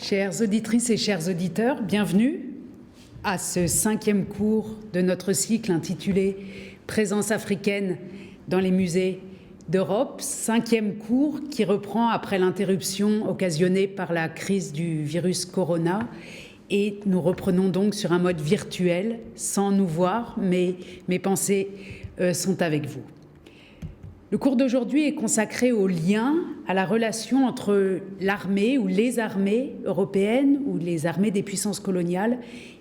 Chères auditrices et chers auditeurs, bienvenue à ce 5e cours de notre cycle intitulé « Présence africaine dans les musées d'Europe ». 5e cours qui reprend après l'interruption occasionnée par la crise du virus Corona. Et nous reprenons donc sur un mode virtuel, sans nous voir, mais mes pensées sont avec vous. Le cours d'aujourd'hui est consacré au lien, à la relation entre l'armée ou les armées européennes ou les armées des puissances coloniales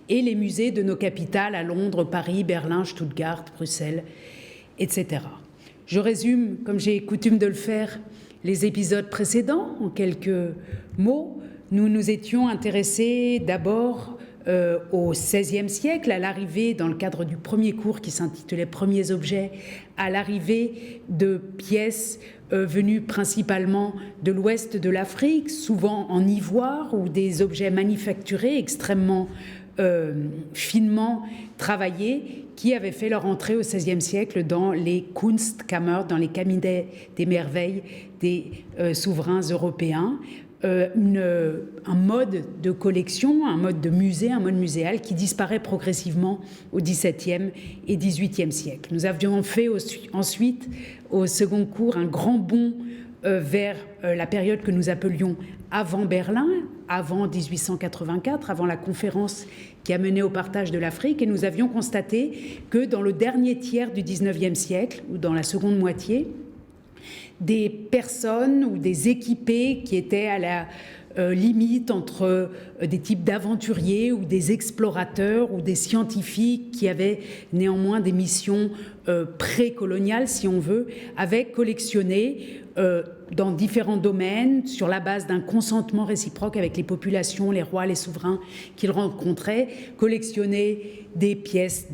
et les musées de nos capitales à Londres, Paris, Berlin, Stuttgart, Bruxelles, etc. Je résume, comme j'ai coutume de le faire, les épisodes précédents en quelques mots. Nous nous étions intéressés d'abord au XVIe siècle, à l'arrivée, dans le cadre du premier cours qui s'intitulait « Premiers objets », à l'arrivée de pièces venues principalement de l'ouest de l'Afrique, souvent en ivoire, ou des objets manufacturés extrêmement finement travaillés, qui avaient fait leur entrée au XVIe siècle dans les Kunstkammer, dans les cabinets des merveilles des souverains européens. Un mode de collection, un mode de musée, un mode muséal qui disparaît progressivement au XVIIe et XVIIIe siècle. Nous avions fait ensuite, au second cours, un grand bond vers la période que nous appelions avant Berlin, avant 1884, avant la conférence qui a mené au partage de l'Afrique, et nous avions constaté que dans le dernier tiers du XIXe siècle, ou dans la seconde moitié, des personnes ou des équipés qui étaient à la limite entre des types d'aventuriers ou des explorateurs ou des scientifiques qui avaient néanmoins des missions précoloniales, si on veut, avaient collectionné dans différents domaines, sur la base d'un consentement réciproque avec les populations, les rois, les souverains qu'ils rencontraient, collectionner des pièces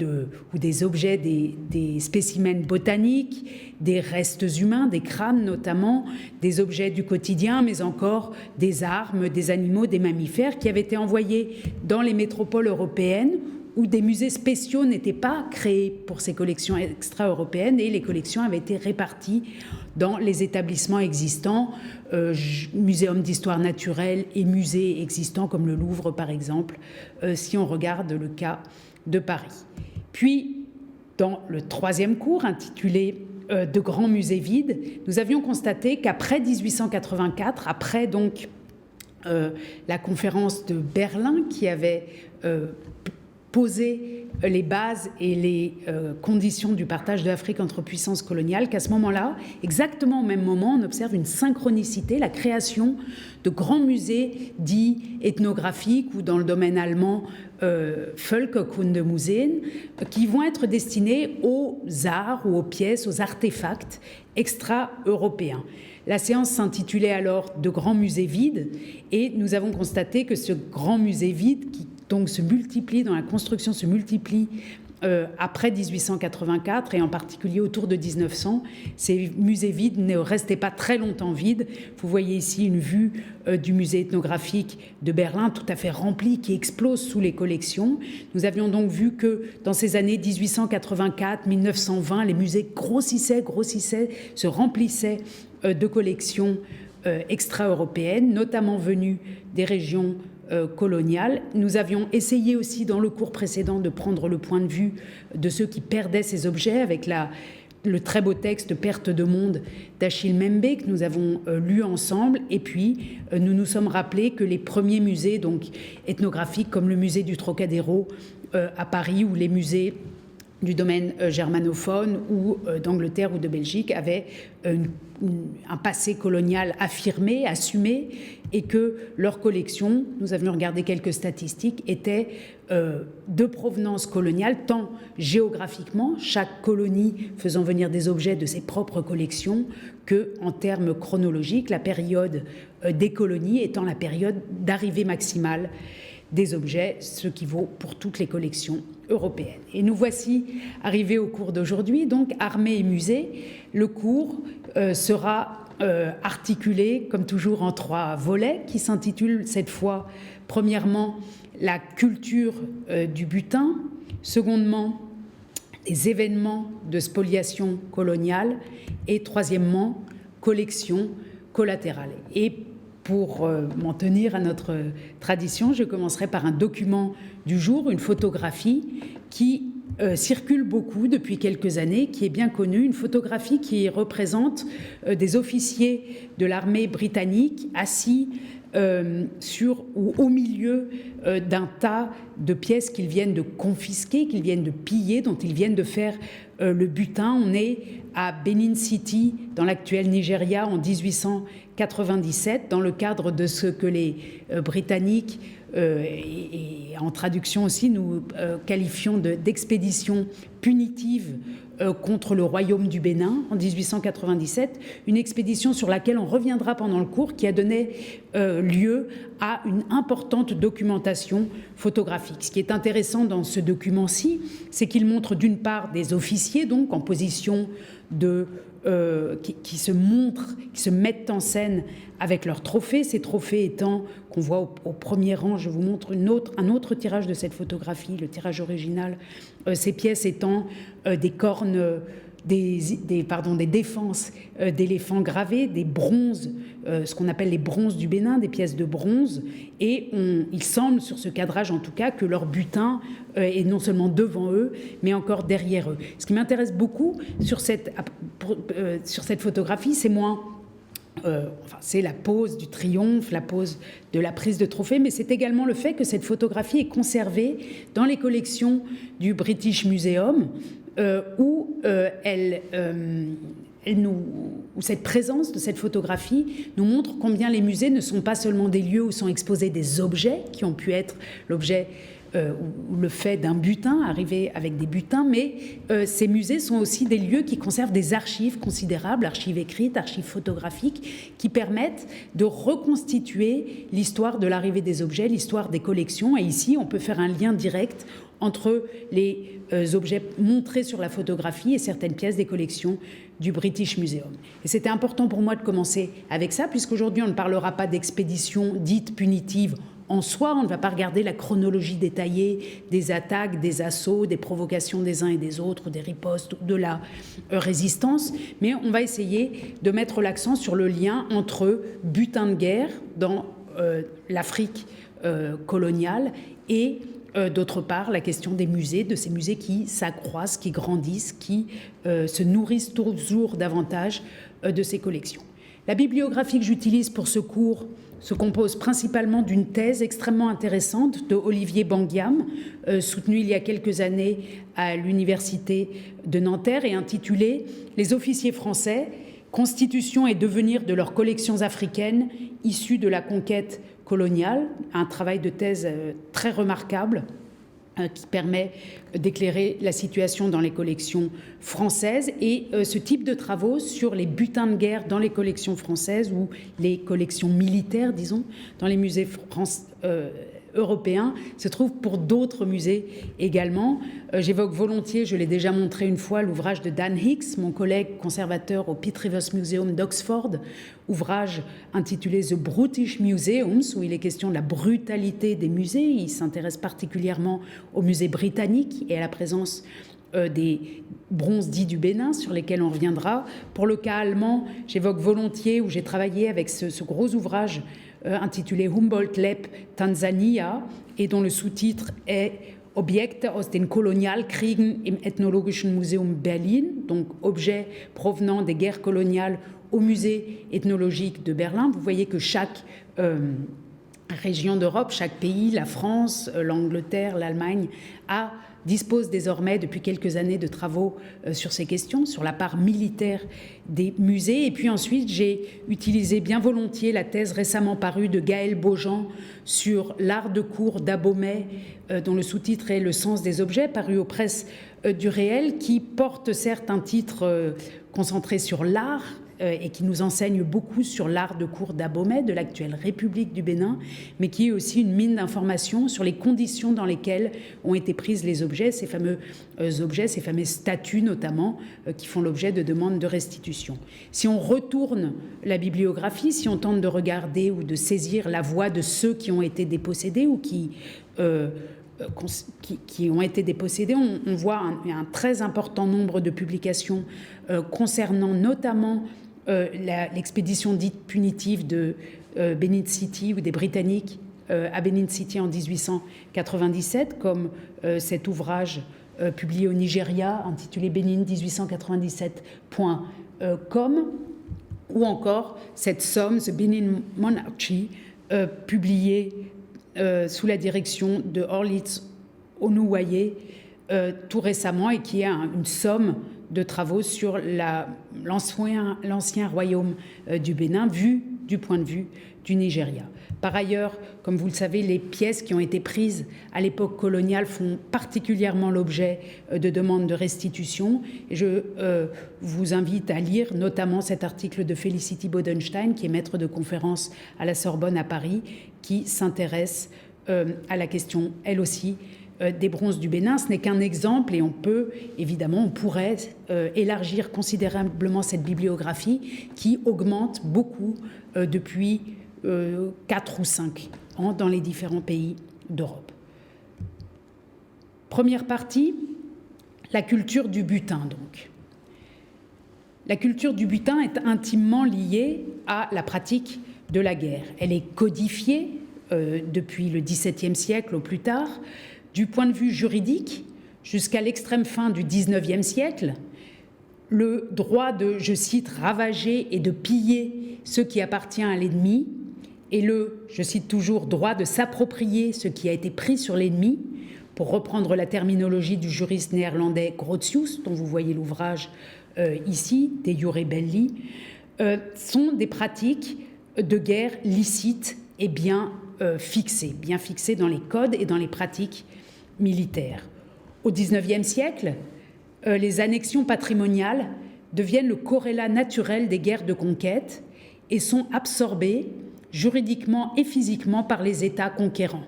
ou des objets, des spécimens botaniques, des restes humains, des crânes notamment, des objets du quotidien, mais encore des armes, des animaux, des mammifères qui avaient été envoyés dans les métropoles européennes où des musées spéciaux n'étaient pas créés pour ces collections extra-européennes et les collections avaient été réparties dans les établissements existants, muséums d'histoire naturelle et musées existants comme le Louvre par exemple, si on regarde le cas de Paris. Puis, dans le 3e cours intitulé de grands musées vides, nous avions constaté qu'après 1884, après donc la conférence de Berlin qui avait poser les bases et les conditions du partage de l'Afrique entre puissances coloniales, qu'à ce moment-là, exactement au même moment, on observe une synchronicité, la création de grands musées dits ethnographiques ou dans le domaine allemand Völkerkundemuseen, qui vont être destinés aux arts ou aux pièces, aux artefacts extra-européens. La séance s'intitulait alors « De grands musées vides » et nous avons constaté que ce grand musée vide qui donc se multiplie, dans la construction se multiplie après 1884 et en particulier autour de 1900. Ces musées vides ne restaient pas très longtemps vides. Vous voyez ici une vue du musée ethnographique de Berlin tout à fait rempli qui explose sous les collections. Nous avions donc vu que dans ces années 1884-1920, les musées grossissaient, se remplissaient de collections extra-européennes, notamment venues des régions coloniales. Nous avions essayé aussi dans le cours précédent de prendre le point de vue de ceux qui perdaient ces objets avec le très beau texte « Perte de monde » d'Achille Mbembe que nous avons lu ensemble. Et puis, nous nous sommes rappelés que les premiers musées donc, ethnographiques comme le musée du Trocadéro à Paris ou les musées du domaine germanophone ou d'Angleterre ou de Belgique avaient un passé colonial affirmé, assumé, et que leur collection, nous avions regardé quelques statistiques, était de provenance coloniale, tant géographiquement, chaque colonie faisant venir des objets de ses propres collections, que en termes chronologiques, la période des colonies étant la période d'arrivée maximale des objets, ce qui vaut pour toutes les collections européennes. Et nous voici arrivés au cours d'aujourd'hui, donc armée et musée. Le cours sera articulé, comme toujours, en 3 volets qui s'intitulent cette fois, premièrement, la culture du butin, secondement, les événements de spoliation coloniale et troisièmement, collection collatérale. Et Pour m'en tenir à notre tradition, je commencerai par un document du jour, une photographie qui circule beaucoup depuis quelques années, qui est bien connue, une photographie qui représente des officiers de l'armée britannique assis sur ou au milieu d'un tas de pièces qu'ils viennent de confisquer, qu'ils viennent de piller, dont ils viennent de faire le butin. On est à Benin City, dans l'actuel Nigeria, en 1897, dans le cadre de ce que les Britanniques, et en traduction aussi, nous qualifions d'expédition punitive contre le royaume du Bénin en 1897, une expédition sur laquelle on reviendra pendant le cours, qui a donné lieu à une importante documentation photographique. Ce qui est intéressant dans ce document-ci, c'est qu'il montre d'une part des officiers, donc en position de qui se montrent, qui se mettent en scène avec leurs trophées, ces trophées étant, qu'on voit au premier rang, je vous montre un autre tirage de cette photographie, le tirage original, ces pièces étant des cornes, des défenses d'éléphants gravés, des bronzes, ce qu'on appelle les bronzes du Bénin, des pièces de bronze, et il semble sur ce cadrage en tout cas que leur butin est non seulement devant eux, mais encore derrière eux. Ce qui m'intéresse beaucoup sur cette photographie, c'est moins c'est la pose du triomphe, la pose de la prise de trophée, mais c'est également le fait que cette photographie est conservée dans les collections du British Museum, où cette présence de cette photographie nous montre combien les musées ne sont pas seulement des lieux où sont exposés des objets qui ont pu être l'objet ou le fait d'un butin, arriver avec des butins, mais ces musées sont aussi des lieux qui conservent des archives considérables, archives écrites, archives photographiques, qui permettent de reconstituer l'histoire de l'arrivée des objets, l'histoire des collections. Et ici, on peut faire un lien direct entre les objets montrés sur la photographie et certaines pièces des collections du British Museum. Et c'était important pour moi de commencer avec ça, puisqu'aujourd'hui, on ne parlera pas d'expédition dite punitive en soi, on ne va pas regarder la chronologie détaillée des attaques, des assauts, des provocations des uns et des autres, des ripostes ou de la résistance, mais on va essayer de mettre l'accent sur le lien entre butin de guerre dans l'Afrique coloniale et d'autre part, la question des musées, de ces musées qui s'accroissent, qui grandissent, qui se nourrissent toujours davantage de ces collections. La bibliographie que j'utilise pour ce cours se compose principalement d'une thèse extrêmement intéressante de Olivier Banguiam, soutenue il y a quelques années à l'université de Nanterre et intitulée « Les officiers français, constitution et devenir de leurs collections africaines issues de la conquête coloniale », un travail de thèse très remarquable qui permet d'éclairer la situation dans les collections françaises. Et ce type de travaux sur les butins de guerre dans les collections françaises ou les collections militaires, disons, dans les musées européens, se trouve pour d'autres musées également. J'évoque volontiers, je l'ai déjà montré une fois, l'ouvrage de Dan Hicks, mon collègue conservateur au Pitt Rivers Museum d'Oxford, ouvrage intitulé The Brutish Museums, où il est question de la brutalité des musées. Il s'intéresse particulièrement aux musées britanniques et à la présence des bronzes dits du Bénin, sur lesquels on reviendra. Pour le cas allemand, j'évoque volontiers, où j'ai travaillé avec ce gros ouvrage intitulé Humboldt-Leb Tansania, et dont le sous-titre est Objekte aus den Kolonialkriegen im Ethnologischen Museum Berlin, donc objets provenant des guerres coloniales au musée ethnologique de Berlin. Vous voyez que chaque région d'Europe, chaque pays, la France, l'Angleterre, l'Allemagne, dispose désormais depuis quelques années de travaux sur ces questions, sur la part militaire des musées. Et puis ensuite, j'ai utilisé bien volontiers la thèse récemment parue de Gaël Beaujean sur l'art de cour d'Abomey, dont le sous-titre est « Le sens des objets », paru aux presses du Réel, qui porte certes un titre concentré sur l'art, et qui nous enseigne beaucoup sur l'art de cour d'Abomey, de l'actuelle République du Bénin, mais qui est aussi une mine d'informations sur les conditions dans lesquelles ont été prises les objets, ces fameux objets, ces fameuses statues notamment, qui font l'objet de demandes de restitution. Si on retourne la bibliographie, si on tente de regarder ou de saisir la voix de ceux qui ont été dépossédés ou qui ont été dépossédés, on voit un très important nombre de publications concernant notamment l'expédition dite punitive de Benin City ou des Britanniques à Benin City en 1897, comme cet ouvrage publié au Nigeria intitulé Benin 1897.com, ou encore cette somme, The Benin Monarchy, publiée sous la direction de Orlitz Onuwaye tout récemment, et qui est une somme de travaux sur l'ancien royaume du Bénin, vu du point de vue du Nigeria. Par ailleurs, comme vous le savez, les pièces qui ont été prises à l'époque coloniale font particulièrement l'objet de demandes de restitution. Et je vous invite à lire notamment cet article de Felicity Bodenstein, qui est maître de conférence à la Sorbonne à Paris, qui s'intéresse à la question, elle aussi, des bronzes du Bénin. Ce n'est qu'un exemple, et on pourrait élargir considérablement cette bibliographie qui augmente beaucoup depuis 4 ou 5 ans dans les différents pays d'Europe. Première partie, la culture du butin donc. La culture du butin est intimement liée à la pratique de la guerre. Elle est codifiée depuis le XVIIe siècle au plus tard. Du point de vue juridique, jusqu'à l'extrême fin du XIXe siècle, le droit de, je cite, ravager et de piller ce qui appartient à l'ennemi, et le, je cite toujours, droit de s'approprier ce qui a été pris sur l'ennemi, pour reprendre la terminologie du juriste néerlandais Grotius, dont vous voyez l'ouvrage ici, De Jure Belli, sont des pratiques de guerre licites et bien fixées dans les codes et dans les pratiques militaires. Au XIXe siècle, les annexions patrimoniales deviennent le corrélat naturel des guerres de conquête et sont absorbées juridiquement et physiquement par les États conquérants.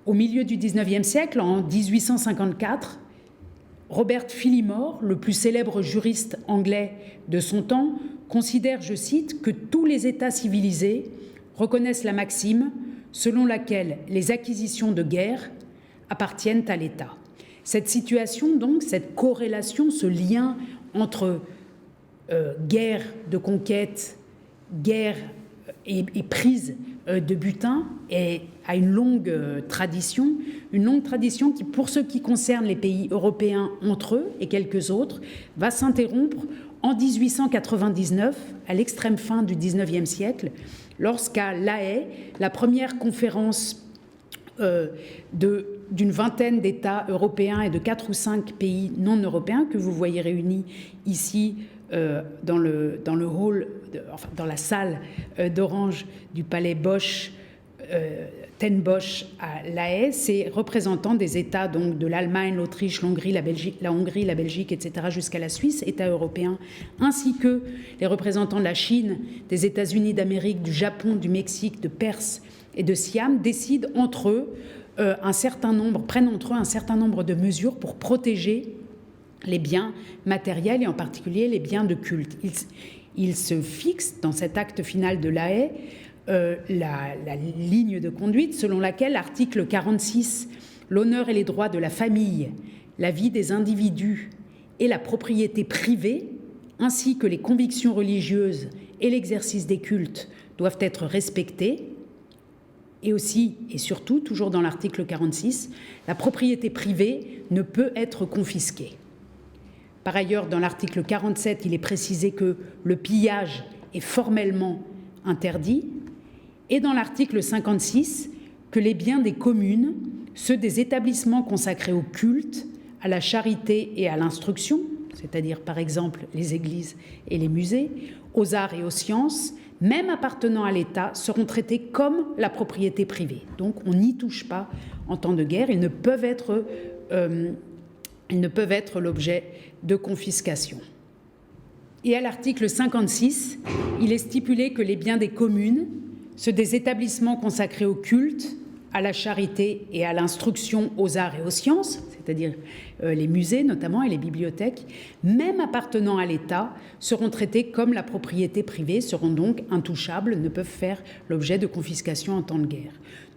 Au milieu du XIXe siècle, en 1854, Robert Fillimore, le plus célèbre juriste anglais de son temps, considère, je cite, que tous les États civilisés reconnaissent la maxime selon laquelle les acquisitions de guerre appartiennent à l'État. Cette situation, donc, cette corrélation, ce lien entre guerre de conquête, guerre et prise de butin a une longue tradition qui, pour ce qui concerne les pays européens entre eux et quelques autres, va s'interrompre en 1899, à l'extrême fin du XIXe siècle, lorsqu'à La Haye, la première conférence d'une vingtaine d'États européens et de 4 ou 5 pays non européens que vous voyez réunis ici dans la salle d'Orange du palais Bosch, Ten Bosch à La Haye, ces représentants des États donc de l'Allemagne, l'Autriche, l'Hongrie, la Belgique, etc., jusqu'à la Suisse, États européens, ainsi que les représentants de la Chine, des États-Unis d'Amérique, du Japon, du Mexique, de Perse et de Siam, décident entre eux prennent entre eux un certain nombre de mesures pour protéger les biens matériels et en particulier les biens de culte. Ils se fixent dans cet acte final de La Haye la ligne de conduite selon laquelle l'article 46, l'honneur et les droits de la famille, la vie des individus et la propriété privée, ainsi que les convictions religieuses et l'exercice des cultes doivent être respectés. Et aussi, et surtout, toujours dans l'article 46, la propriété privée ne peut être confisquée. Par ailleurs, dans l'article 47, il est précisé que le pillage est formellement interdit. Et dans l'article 56, que les biens des communes, ceux des établissements consacrés au culte, à la charité et à l'instruction, c'est-à-dire par exemple les églises et les musées, aux arts et aux sciences, même appartenant à l'État, seront traités comme la propriété privée. Donc on n'y touche pas en temps de guerre, ils ne peuvent être l'objet de confiscation. Et à l'article 56, il est stipulé que les biens des communes, ceux des établissements consacrés au culte, à la charité et à l'instruction, aux arts et aux sciences, c'est-à-dire les musées notamment et les bibliothèques, même appartenant à l'État, seront traités comme la propriété privée, seront donc intouchables, ne peuvent faire l'objet de confiscation en temps de guerre.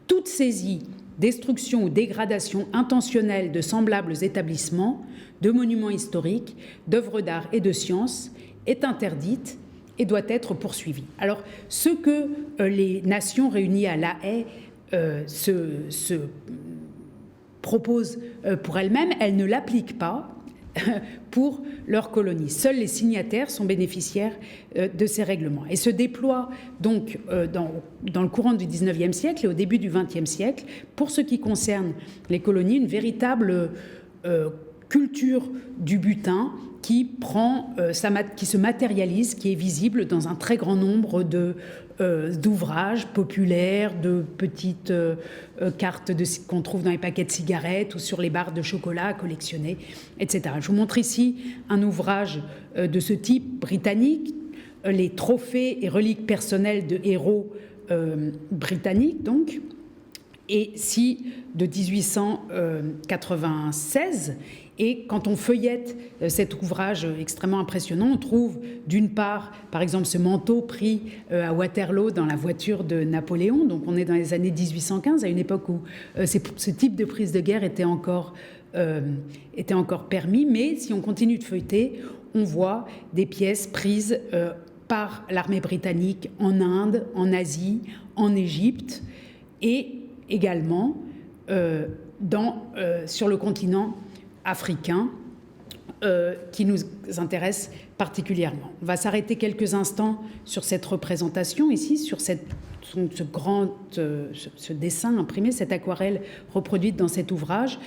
Toute saisie, destruction ou dégradation intentionnelle de semblables établissements, de monuments historiques, d'œuvres d'art et de sciences est interdite et doit être poursuivie. Alors, ce que les nations réunies à La Haye se proposent pour elles-mêmes, elles ne l'appliquent pas pour leurs colonies. Seuls les signataires sont bénéficiaires de ces règlements. Et se déploie donc dans le courant du XIXe siècle et au début du XXe siècle, pour ce qui concerne les colonies, une véritable culture du butin qui se matérialise, qui est visible dans un très grand nombre d'ouvrages populaires, de petites cartes qu'on trouve dans les paquets de cigarettes ou sur les barres de chocolat à collectionner, etc. Je vous montre ici un ouvrage de ce type britannique, les trophées et reliques personnelles de héros britanniques, donc, et ici de 1896. Et quand on feuillette cet ouvrage extrêmement impressionnant, on trouve d'une part, par exemple, ce manteau pris à Waterloo dans la voiture de Napoléon. Donc on est dans les années 1815, à une époque où ce type de prise de guerre était encore permis. Mais si on continue de feuilleter, on voit des pièces prises par l'armée britannique en Inde, en Asie, en Égypte et également sur le continent africain qui nous intéresse particulièrement. On va s'arrêter quelques instants sur cette représentation ici, sur ce dessin imprimé, cette aquarelle reproduite dans cet ouvrage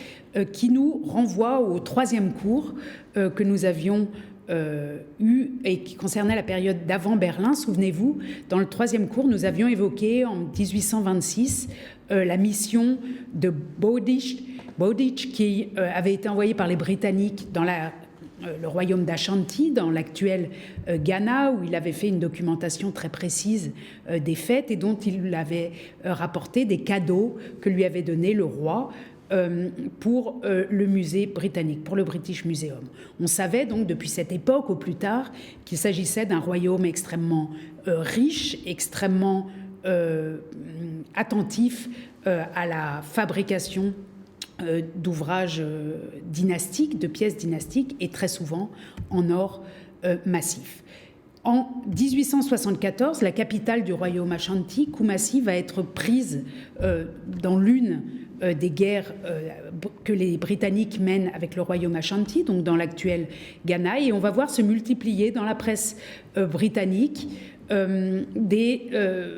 qui nous renvoie au troisième cours que nous avions eu et qui concernait la période d'avant Berlin. Souvenez-vous, dans le troisième cours, nous avions évoqué en 1826 la mission de Bowditch qui avait été envoyé par les Britanniques dans le royaume d'Ashanti, dans l'actuel Ghana, où il avait fait une documentation très précise des fêtes et dont il avait rapporté des cadeaux que lui avait donnés le roi pour le musée britannique, pour le British Museum. On savait donc depuis cette époque au plus tard qu'il s'agissait d'un royaume extrêmement riche, extrêmement attentif à la fabrication d'ouvrages dynastiques, de pièces dynastiques, et très souvent en or massif. En 1874, la capitale du royaume Ashanti, Kumasi, va être prise dans l'une des guerres que les Britanniques mènent avec le royaume Ashanti, donc dans l'actuel Ghana, et on va voir se multiplier dans la presse britannique des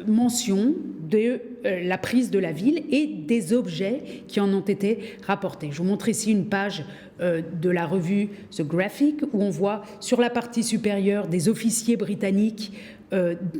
mentions de la prise de la ville et des objets qui en ont été rapportés. Je vous montre ici une page de la revue The Graphic où on voit sur la partie supérieure des officiers britanniques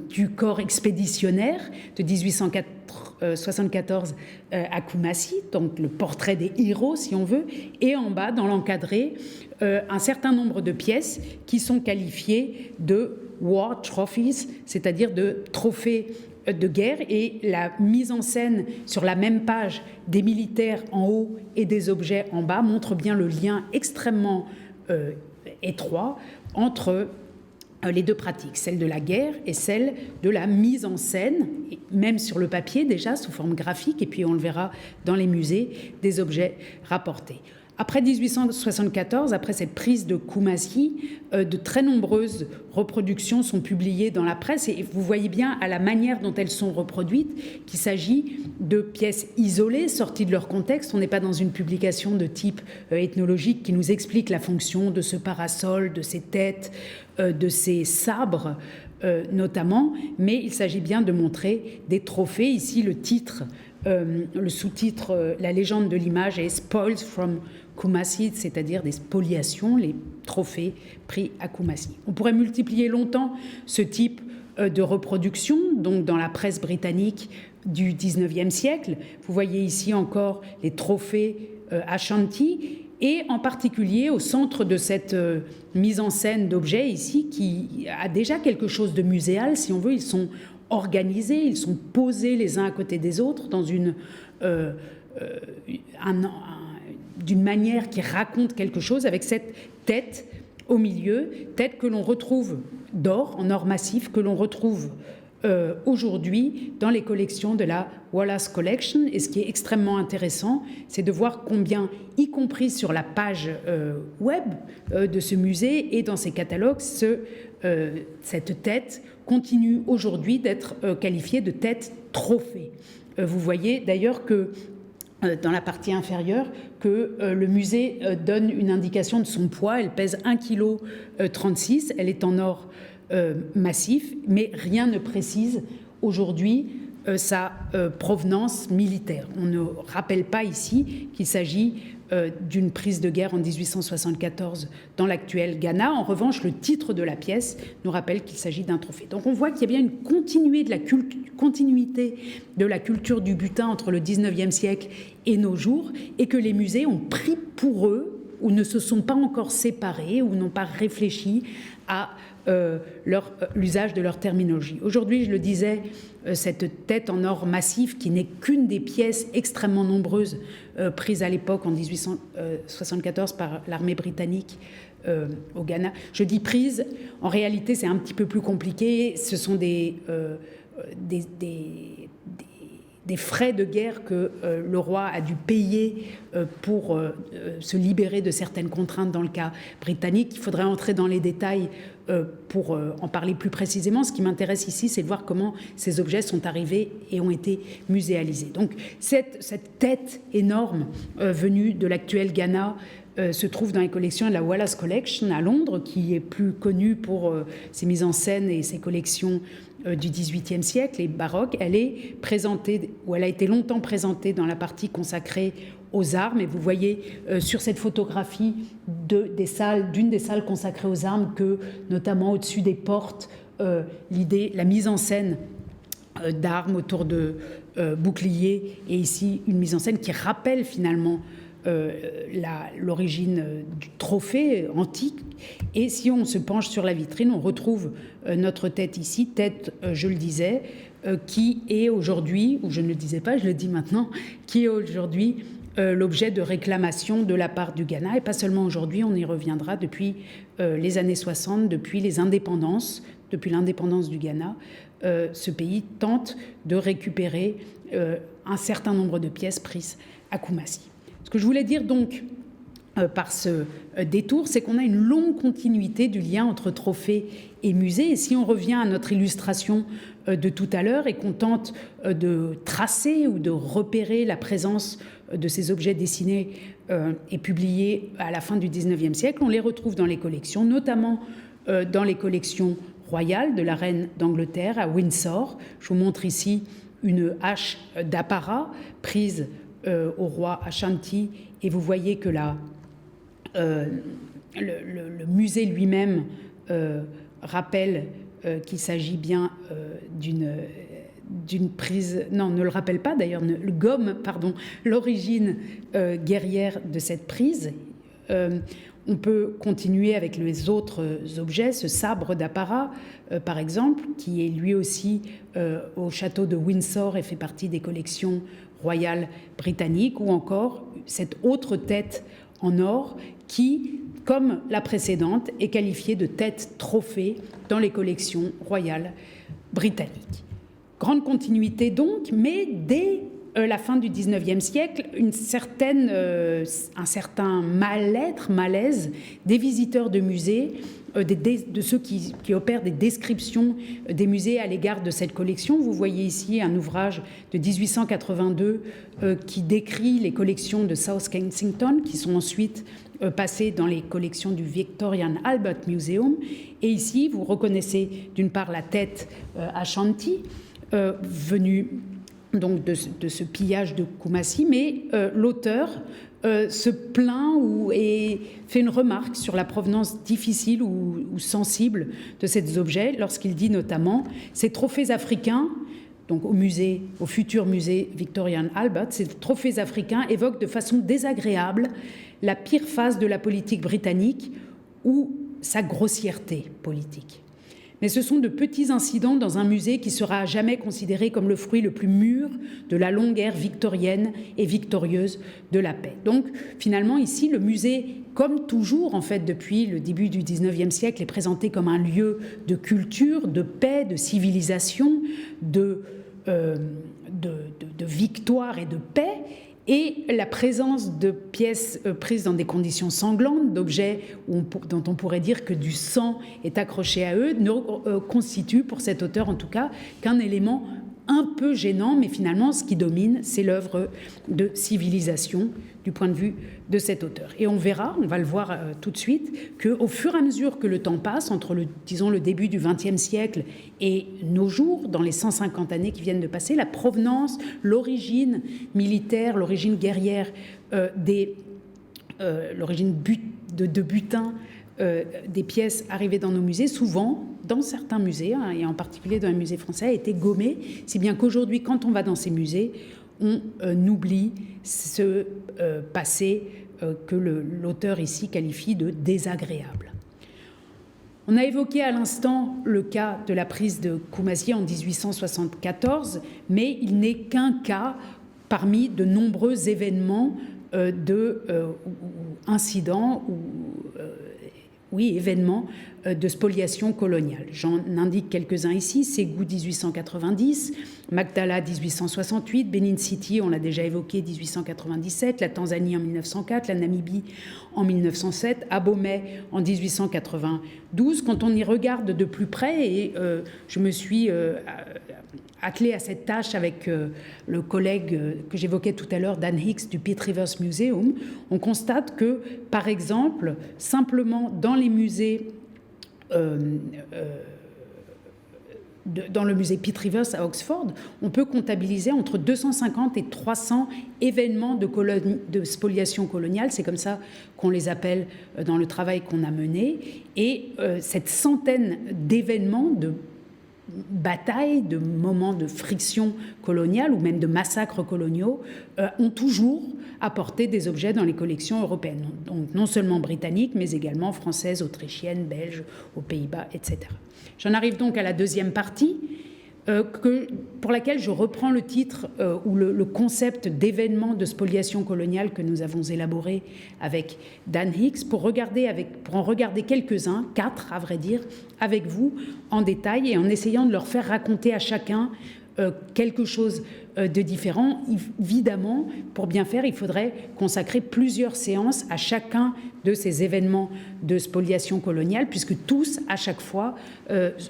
du corps expéditionnaire de 1874 à Kumasi, donc le portrait des héros si on veut, et en bas dans l'encadré un certain nombre de pièces qui sont qualifiées de war trophies, c'est-à-dire de trophées de guerre, et la mise en scène sur la même page des militaires en haut et des objets en bas montre bien le lien extrêmement étroit entre les deux pratiques, celle de la guerre et celle de la mise en scène, même sur le papier déjà sous forme graphique, et puis on le verra dans les musées, des objets rapportés. Après 1874, après cette prise de Kumasi, de très nombreuses reproductions sont publiées dans la presse et vous voyez bien à la manière dont elles sont reproduites qu'il s'agit de pièces isolées, sorties de leur contexte. On n'est pas dans une publication de type ethnologique qui nous explique la fonction de ce parasol, de ces têtes, de ces sabres notamment, mais il s'agit bien de montrer des trophées. Ici, le titre, le sous-titre, la légende de l'image est « Spoils from Kumasi », c'est-à-dire des spoliations, les trophées pris à Kumasi. On pourrait multiplier longtemps ce type de reproduction, donc dans la presse britannique du 19e siècle. Vous voyez ici encore les trophées Ashanti, et en particulier au centre de cette mise en scène d'objets ici, qui a déjà quelque chose de muséal, si on veut. Ils sont organisés, ils sont posés les uns à côté des autres dans d'une manière qui raconte quelque chose, avec cette tête au milieu, tête que l'on retrouve d'or, en or massif, que l'on retrouve aujourd'hui dans les collections de la Wallace Collection. Et ce qui est extrêmement intéressant, c'est de voir combien, y compris sur la page web de ce musée et dans ses catalogues, cette tête continue aujourd'hui d'être qualifiée de tête trophée. Vous voyez d'ailleurs que dans la partie inférieure, que le musée donne une indication de son poids. Elle pèse 1,36 kg, elle est en or massif, mais rien ne précise aujourd'hui sa provenance militaire. On ne rappelle pas ici qu'il s'agit d'une prise de guerre en 1874 dans l'actuel Ghana. En revanche, le titre de la pièce nous rappelle qu'il s'agit d'un trophée. Donc on voit qu'il y a bien une continuité de la culture du butin entre le 19e siècle et nos jours, et que les musées ont pris pour eux, ou ne se sont pas encore séparés, ou n'ont pas réfléchi à l'usage de leur terminologie. Aujourd'hui, je le disais, cette tête en or massif, qui n'est qu'une des pièces extrêmement nombreuses prises à l'époque en 1874 par l'armée britannique au Ghana. Je dis prise, en réalité c'est un petit peu plus compliqué. Ce sont des frais de guerre que le roi a dû payer pour se libérer de certaines contraintes dans le cas britannique. Il faudrait entrer dans les détails pour en parler plus précisément. Ce qui m'intéresse ici, c'est de voir comment ces objets sont arrivés et ont été muséalisés. Donc cette tête énorme venue de l'actuel Ghana se trouve dans les collections de la Wallace Collection à Londres, qui est plus connue pour ses mises en scène et ses collections du XVIIIe siècle et baroque. Elle est présentée, ou elle a été longtemps présentée dans la partie consacrée aux armes. Et vous voyez sur cette photographie d'une des salles consacrées aux armes que, notamment au-dessus des portes, la mise en scène d'armes autour de boucliers, et ici une mise en scène qui rappelle finalement l'origine du trophée antique. Et si on se penche sur la vitrine, on retrouve notre tête ici, tête, je le disais, qui est aujourd'hui, ou je ne le disais pas, je le dis maintenant, qui est aujourd'hui l'objet de réclamation de la part du Ghana. Et pas seulement aujourd'hui, on y reviendra depuis les années 60, depuis l'indépendance du Ghana. Ce pays tente de récupérer un certain nombre de pièces prises à Koumassi. Ce que je voulais dire donc par ce détour, c'est qu'on a une longue continuité du lien entre trophée et musée. Et si on revient à notre illustration de tout à l'heure et qu'on tente de tracer ou de repérer la présence de ces objets dessinés et publiés à la fin du XIXe siècle, on les retrouve dans les collections, notamment dans les collections royales de la reine d'Angleterre à Windsor. Je vous montre ici une hache d'apparat prise au roi Ashanti, et vous voyez que le musée lui-même rappelle qu'il s'agit bien d'une prise, non, ne le rappelle pas d'ailleurs, le gomme, pardon, l'origine guerrière de cette prise. On peut continuer avec les autres objets, ce sabre d'apparat, par exemple, qui est lui aussi au château de Windsor et fait partie des collections royales britanniques, ou encore cette autre tête en or qui, comme la précédente, est qualifiée de tête trophée dans les collections royales britanniques. Grande continuité donc, mais dès la fin du XIXe siècle, un certain malaise des visiteurs de musées, de ceux qui opèrent des descriptions des musées à l'égard de cette collection. Vous voyez ici un ouvrage de 1882 qui décrit les collections de South Kensington, qui sont ensuite passées dans les collections du Victorian Albert Museum. Et ici, vous reconnaissez d'une part la tête Ashanti, venue donc de ce pillage de Koumassi, mais l'auteur se plaint et fait une remarque sur la provenance difficile ou sensible de ces objets lorsqu'il dit notamment « Ces trophées africains », donc au futur musée Victorian Albert, ces trophées africains évoquent de façon désagréable la pire phase de la politique britannique ou sa grossièreté politique. Mais ce sont de petits incidents dans un musée qui sera à jamais considéré comme le fruit le plus mûr de la longue ère victorienne et victorieuse de la paix. Donc finalement ici, le musée, comme toujours en fait depuis le début du XIXe siècle, est présenté comme un lieu de culture, de paix, de civilisation, de victoire et de paix. Et la présence de pièces prises dans des conditions sanglantes, d'objets dont on pourrait dire que du sang est accroché à eux, ne constitue, pour cet auteur en tout cas, qu'un élément un peu gênant, mais finalement ce qui domine, c'est l'œuvre de civilisation du point de vue de cet auteur. Et on verra, on va le voir tout de suite, qu'au fur et à mesure que le temps passe, entre disons le début du XXe siècle et nos jours, dans les 150 années qui viennent de passer, la provenance, l'origine militaire, l'origine guerrière, l'origine de butin des pièces arrivées dans nos musées, souvent, dans certains musées, et en particulier dans les musées français, a été gommée, si bien qu'aujourd'hui, quand on va dans ces musées, on oublie ce passé que l'auteur ici qualifie de désagréable. On a évoqué à l'instant le cas de la prise de Koumassi en 1874, mais il n'est qu'un cas parmi de nombreux événements incidents événements de spoliation coloniale. J'en indique quelques-uns ici: Ségou 1890, Magdala 1868, Benin City, on l'a déjà évoqué, 1897, la Tanzanie en 1904, la Namibie en 1907, Abomey en 1892. Quand on y regarde de plus près, et je me suis attelée à cette tâche avec le collègue que j'évoquais tout à l'heure, Dan Hicks du Pitt Rivers Museum, on constate que, par exemple, simplement dans les musées, dans le musée Pitt Rivers à Oxford, on peut comptabiliser entre 250 et 300 événements de spoliation coloniale, c'est comme ça qu'on les appelle dans le travail qu'on a mené, et cette centaine d'événements, de batailles, de moments de friction coloniale ou même de massacres coloniaux ont toujours apporté des objets dans les collections européennes, donc non seulement britanniques, mais également françaises, autrichiennes, belges, aux Pays-Bas, etc. J'en arrive donc à la deuxième partie, pour laquelle je reprends le titre ou le concept d'événement de spoliation coloniale que nous avons élaboré avec Dan Hicks, pour en regarder quelques-uns, 4 à vrai dire, avec vous en détail et en essayant de leur faire raconter à chacun quelque chose de différent. Évidemment, pour bien faire, il faudrait consacrer plusieurs séances à chacun de ces événements de spoliation coloniale, puisque tous, à chaque fois,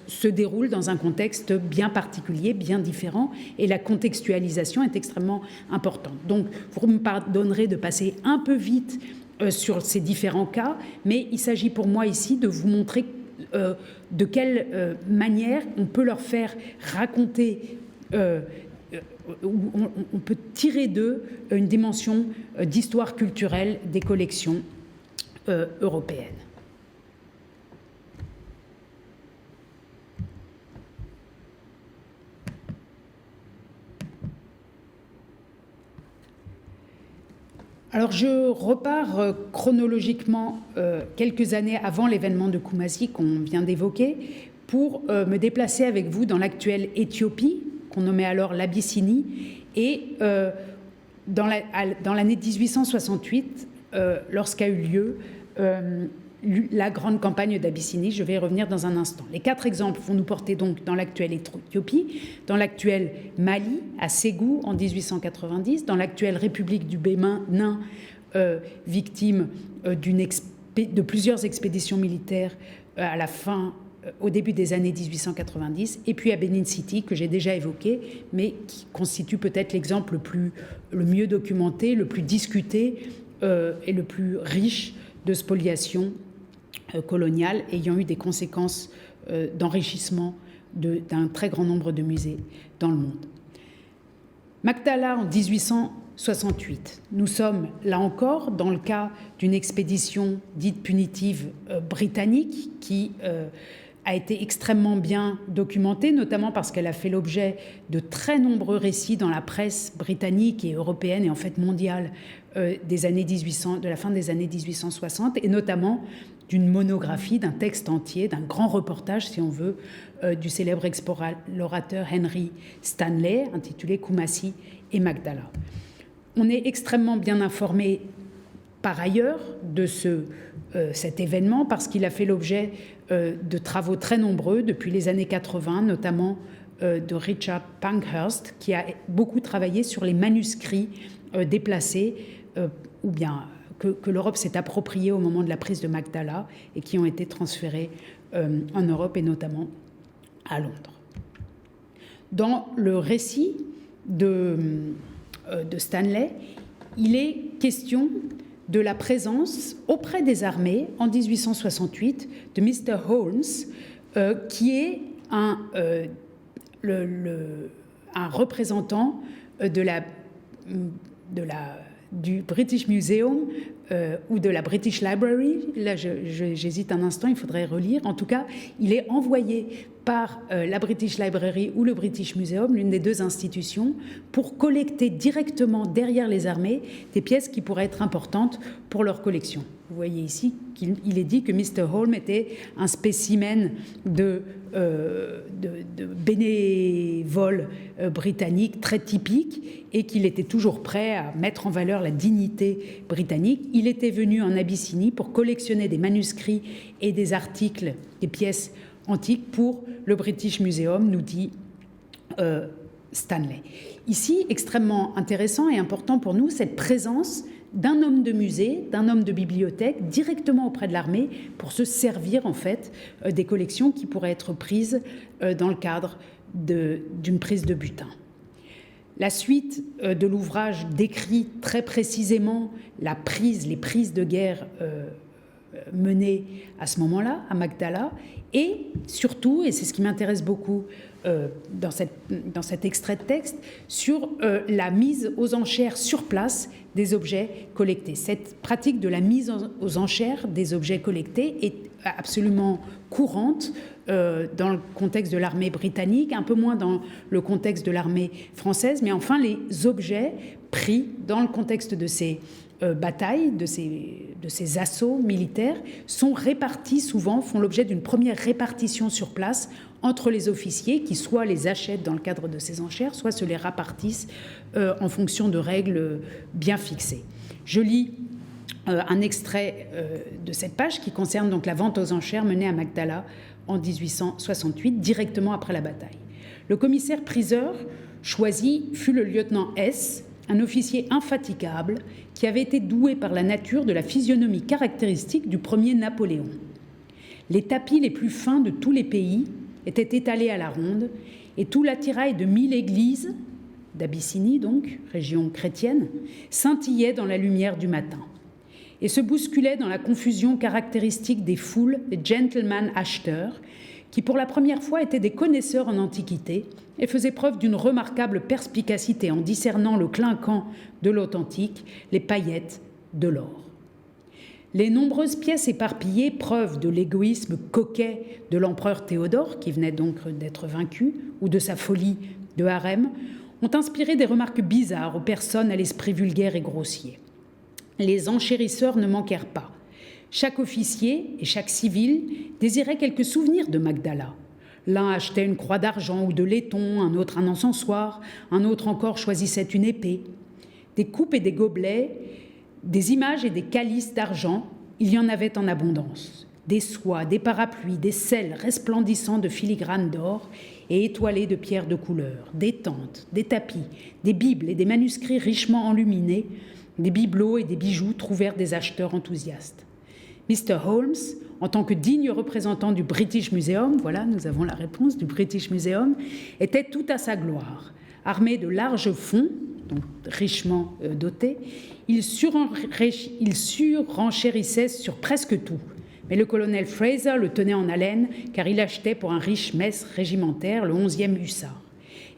se déroulent dans un contexte bien particulier, bien différent, et la contextualisation est extrêmement importante. Donc, vous me pardonnerez de passer un peu vite sur ces différents cas, mais il s'agit pour moi ici de vous montrer de quelle manière on peut leur faire raconter, on peut tirer d'eux une dimension d'histoire culturelle des collections européennes. Alors je repars chronologiquement quelques années avant l'événement de Koumassi qu'on vient d'évoquer pour me déplacer avec vous dans l'actuelle Éthiopie, qu'on nommait alors l'Abyssinie, et dans l'année 1868, lorsqu'a eu lieu la grande campagne d'Abyssinie. Je vais y revenir dans un instant. Les 4 exemples vont nous porter donc dans l'actuelle Éthiopie, dans l'actuel Mali, à Ségou en 1890, dans l'actuelle République du Bénin, victime de plusieurs expéditions militaires au début des années 1890, et puis à Benin City, que j'ai déjà évoqué, mais qui constitue peut-être l'exemple le mieux documenté, le plus discuté et le plus riche de spoliation coloniale, ayant eu des conséquences d'enrichissement d'un très grand nombre de musées dans le monde. Magdala en 1868. Nous sommes, là encore, dans le cas d'une expédition dite punitive britannique qui a été extrêmement bien documentée, notamment parce qu'elle a fait l'objet de très nombreux récits dans la presse britannique et européenne et en fait mondiale de la fin des années 1860, et notamment d'une monographie, d'un texte entier, d'un grand reportage, si on veut, du célèbre explorateur Henry Stanley, intitulé Kumasi et Magdala. On est extrêmement bien informé par ailleurs de cet événement parce qu'il a fait l'objet de travaux très nombreux depuis les années 80, notamment de Richard Pankhurst, qui a beaucoup travaillé sur les manuscrits déplacés ou bien que l'Europe s'est appropriés au moment de la prise de Magdala et qui ont été transférés en Europe et notamment à Londres. Dans le récit de Stanley, il est question de la présence auprès des armées en 1868 de Mr. Holmes, qui est un représentant du British Museum ou de la British Library. Là, j'hésite un instant, il faudrait relire. En tout cas, il est envoyé par la British Library ou le British Museum, l'une des deux institutions, pour collecter directement derrière les armées des pièces qui pourraient être importantes pour leur collection. Vous voyez ici qu'il est dit que Mr. Holmes était un spécimen de bénévole britannique très typique et qu'il était toujours prêt à mettre en valeur la dignité britannique. Il était venu en Abyssinie pour collectionner des manuscrits et des articles, des pièces antiques pour le British Museum, nous dit Stanley. Ici, extrêmement intéressant et important pour nous, cette présence d'un homme de musée, d'un homme de bibliothèque, directement auprès de l'armée pour se servir en fait des collections qui pourraient être prises dans le cadre d'une prise de butin. La suite de l'ouvrage décrit très précisément les prises de guerre menées à ce moment-là, à Magdala, et surtout, et c'est ce qui m'intéresse beaucoup dans cet extrait de texte, sur la mise aux enchères sur place des objets collectés. Cette pratique de la mise aux enchères des objets collectés est absolument courante dans le contexte de l'armée britannique, un peu moins dans le contexte de l'armée française, mais enfin les objets pris dans le contexte de ces batailles, de ces assauts militaires, sont répartis souvent, font l'objet d'une première répartition sur place entre les officiers qui soit les achètent dans le cadre de ces enchères, soit se les répartissent en fonction de règles bien fixées. Je lis un extrait de cette page qui concerne donc la vente aux enchères menée à Magdala en 1868, directement après la bataille. Le commissaire-priseur choisi fut le lieutenant S., un officier infatigable qui avait été doué par la nature de la physionomie caractéristique du premier Napoléon. Les tapis les plus fins de tous les pays étaient étalés à la ronde et tout l'attirail de 1000 églises, d'Abyssinie donc, région chrétienne, scintillait dans la lumière du matin et se bousculait dans la confusion caractéristique des foules des gentlemen acheteurs qui pour la première fois étaient des connaisseurs en antiquité et faisaient preuve d'une remarquable perspicacité en discernant le clinquant de l'authentique, les paillettes de l'or. Les nombreuses pièces éparpillées, preuve de l'égoïsme coquet de l'empereur Théodore, qui venait donc d'être vaincu, ou de sa folie de harem, ont inspiré des remarques bizarres aux personnes à l'esprit vulgaire et grossier. Les enchérisseurs ne manquèrent pas. Chaque officier et chaque civil désirait quelques souvenirs de Magdala. L'un achetait une croix d'argent ou de laiton, un autre un encensoir, un autre encore choisissait une épée. Des coupes et des gobelets, des images et des calices d'argent, il y en avait en abondance. Des soies, des parapluies, des selles resplendissants de filigrane d'or et étoilés de pierres de couleur, des tentes, des tapis, des bibles et des manuscrits richement enluminés, des bibelots et des bijoux trouvèrent des acheteurs enthousiastes. Mr. Holmes, en tant que digne représentant du British Museum, voilà, nous avons la réponse du British Museum, était tout à sa gloire. Armé de larges fonds, donc richement doté, il surenchérissait sur presque tout. Mais le colonel Fraser le tenait en haleine car il achetait pour un riche mess régimentaire le 11e hussard.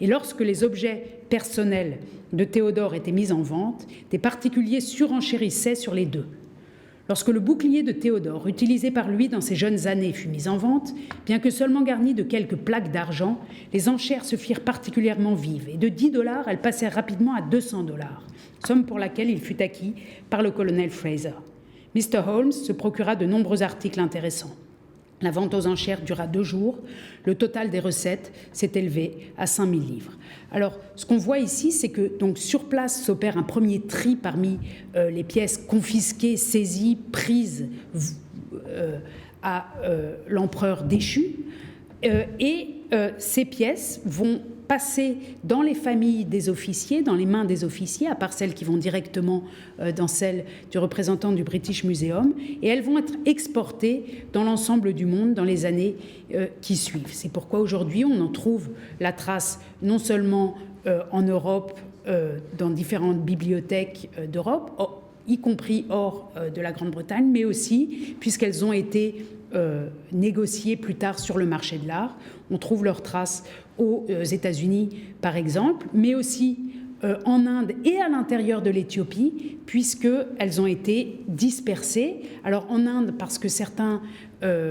Et lorsque les objets personnels de Théodore étaient mis en vente, des particuliers surenchérissaient sur les deux. Lorsque le bouclier de Théodore, utilisé par lui dans ses jeunes années, fut mis en vente, bien que seulement garni de quelques plaques d'argent, les enchères se firent particulièrement vives et de 10 $, elles passèrent rapidement à 200 $, somme pour laquelle il fut acquis par le colonel Fraser. Mr. Holmes se procura de nombreux articles intéressants. La vente aux enchères dura 2 jours. Le total des recettes s'est élevé à 5 000 livres. Alors, ce qu'on voit ici, c'est que donc, sur place s'opère un premier tri parmi les pièces confisquées, saisies, prises à l'empereur déchu. Ces pièces vont passer dans les familles des officiers, dans les mains des officiers, à part celles qui vont directement dans celles du représentant du British Museum, et elles vont être exportées dans l'ensemble du monde dans les années qui suivent. C'est pourquoi aujourd'hui on en trouve la trace non seulement en Europe, dans différentes bibliothèques d'Europe, y compris hors de la Grande-Bretagne, mais aussi, puisqu'elles ont été négociées plus tard sur le marché de l'art, on trouve leurs traces aux États-Unis, par exemple, mais aussi en Inde et à l'intérieur de l'Éthiopie, puisqu'elles ont été dispersées. Alors en Inde, parce que certains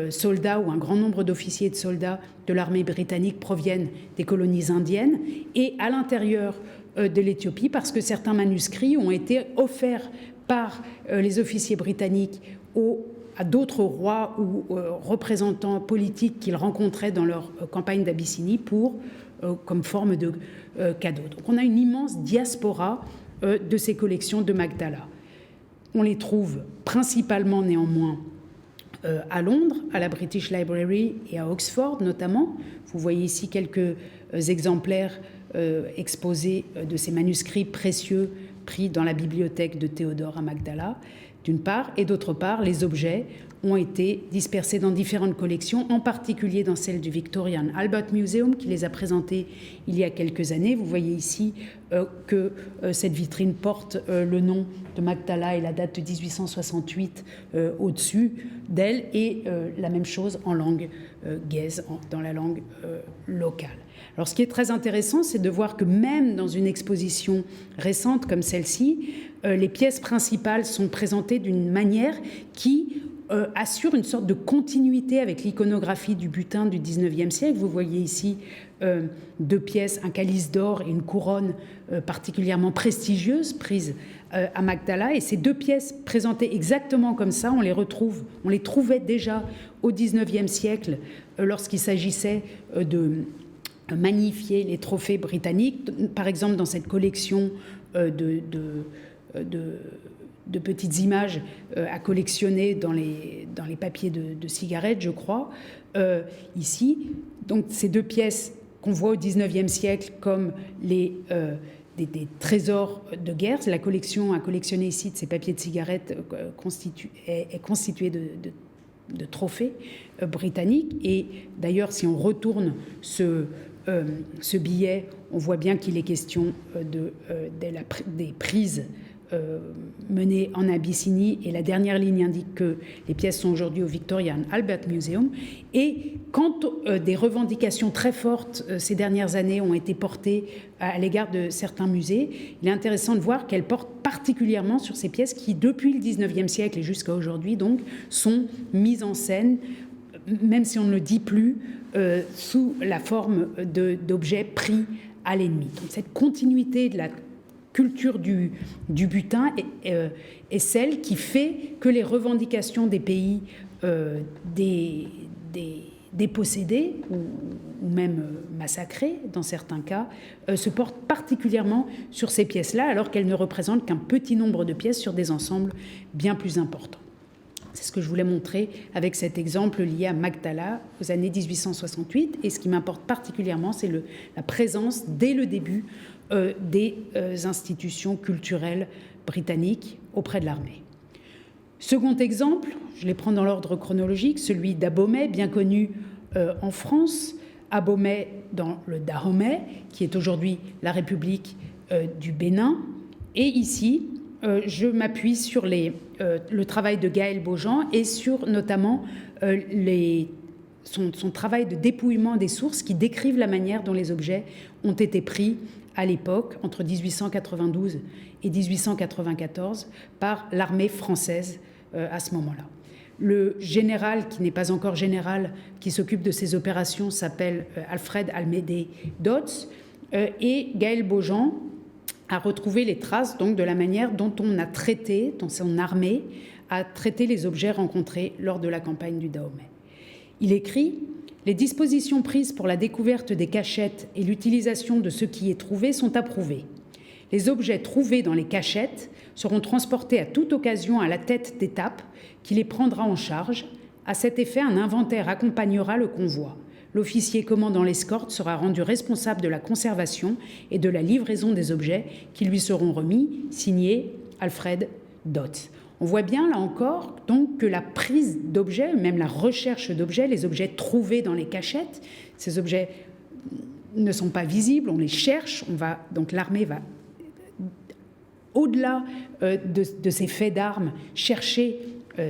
soldats ou un grand nombre d'officiers et de soldats de l'armée britannique proviennent des colonies indiennes, et à l'intérieur de l'Éthiopie, parce que certains manuscrits ont été offerts par les officiers britanniques à d'autres rois ou représentants politiques qu'ils rencontraient dans leur campagne d'Abyssinie comme forme de cadeau. Donc on a une immense diaspora de ces collections de Magdala. On les trouve principalement néanmoins à Londres, à la British Library et à Oxford notamment. Vous voyez ici quelques exemplaires exposés de ces manuscrits précieux pris dans la bibliothèque de Théodore à Magdala, d'une part, et d'autre part, les objets ont été dispersés dans différentes collections, en particulier dans celle du Victorian Albert Museum, qui les a présentés il y a quelques années. Vous voyez ici que cette vitrine porte le nom de Magdala et la date de 1868 au-dessus d'elle, et la même chose en langue gaise, dans la langue locale. Alors, ce qui est très intéressant, c'est de voir que même dans une exposition récente comme celle-ci, les pièces principales sont présentées d'une manière qui assure une sorte de continuité avec l'iconographie du butin du XIXe siècle. Vous voyez ici 2 pièces, un calice d'or et une couronne particulièrement prestigieuse prise à Magdala. Et ces 2 pièces présentées exactement comme ça, on les trouvait déjà au XIXe siècle lorsqu'il s'agissait de magnifier les trophées britanniques. Par exemple, dans cette collection de petites images à collectionner dans les papiers de cigarettes, je crois, ici. Donc, ces 2 pièces qu'on voit au XIXe siècle comme des trésors de guerre. La collection à collectionner ici de ces papiers de cigarettes est constituée de trophées britanniques. Et d'ailleurs, si on retourne ce billet, on voit bien qu'il est question des prises menées en Abyssinie, et la dernière ligne indique que les pièces sont aujourd'hui au Victorian Albert Museum. Et quand des revendications très fortes ces dernières années ont été portées à l'égard de certains musées, il est intéressant de voir qu'elles portent particulièrement sur ces pièces qui, depuis le XIXe siècle et jusqu'à aujourd'hui, donc, sont mises en scène, même si on ne le dit plus, sous la forme d'objets pris à l'ennemi. Donc cette continuité de la culture du butin est celle qui fait que les revendications des pays dépossédés ou même massacrés, dans certains cas, se portent particulièrement sur ces pièces-là, alors qu'elles ne représentent qu'un petit nombre de pièces sur des ensembles bien plus importants. C'est ce que je voulais montrer avec cet exemple lié à Magdala aux années 1868. Et ce qui m'importe particulièrement, c'est la présence, dès le début, des institutions culturelles britanniques auprès de l'armée. Second exemple, je les prends dans l'ordre chronologique, celui d'Abomey, bien connu en France. Abomey dans le Dahomey, qui est aujourd'hui la République du Bénin. Et ici, je m'appuie sur le travail de Gaël Beaujean et sur notamment son travail de dépouillement des sources qui décrivent la manière dont les objets ont été pris à l'époque, entre 1892 et 1894, par l'armée française à ce moment-là. Le général, qui n'est pas encore général, qui s'occupe de ces opérations, s'appelle Alfred Amédée Dodds, et Gaël Beaujean a retrouvé les traces donc, de la manière dont on a traité, dont son armée a traité les objets rencontrés lors de la campagne du Dahomey. Il écrit « Les dispositions prises pour la découverte des cachettes et l'utilisation de ce qui est trouvé sont approuvées. Les objets trouvés dans les cachettes seront transportés à toute occasion à la tête d'étape qui les prendra en charge. À cet effet, un inventaire accompagnera le convoi. L'officier commandant l'escorte sera rendu responsable de la conservation et de la livraison des objets qui lui seront remis, signé Alfred Dodds. » On voit bien, là encore, donc, que la prise d'objets, même la recherche d'objets, les objets trouvés dans les cachettes, ces objets ne sont pas visibles, on les cherche, donc l'armée va, au-delà de ces faits d'armes, chercher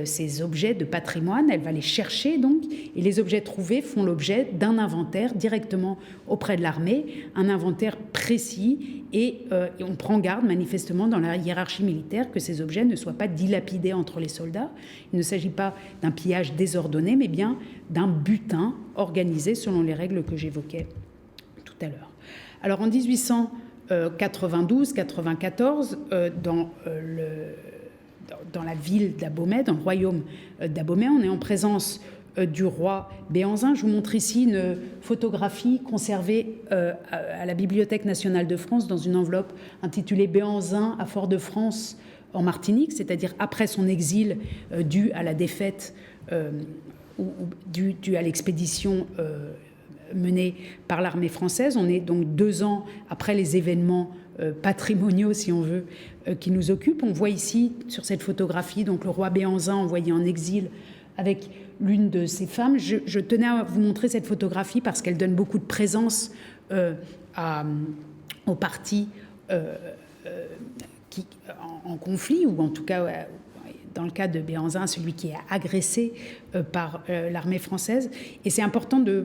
ces objets de patrimoine, elle va les chercher donc, et les objets trouvés font l'objet d'un inventaire directement auprès de l'armée, un inventaire précis, et on prend garde manifestement dans la hiérarchie militaire que ces objets ne soient pas dilapidés entre les soldats. Il ne s'agit pas d'un pillage désordonné, mais bien d'un butin organisé selon les règles que j'évoquais tout à l'heure. Alors en 1892-94, dans la ville d'Abomey, dans le royaume d'Abomey, on est en présence du roi Béhanzin. Je vous montre ici une photographie conservée à la Bibliothèque nationale de France dans une enveloppe intitulée Béhanzin à Fort-de-France en Martinique, c'est-à-dire après son exil dû à la défaite ou dû à l'expédition menée par l'armée française. On est donc 2 ans après les événements patrimoniaux, si on veut, qui nous occupent. On voit ici, sur cette photographie, donc le roi Béhanzin envoyé en exil avec l'une de ses femmes. Je tenais à vous montrer cette photographie parce qu'elle donne beaucoup de présence aux partis en conflit, ou en tout cas, dans le cas de Béhanzin, celui qui est agressé par l'armée française. Et c'est important de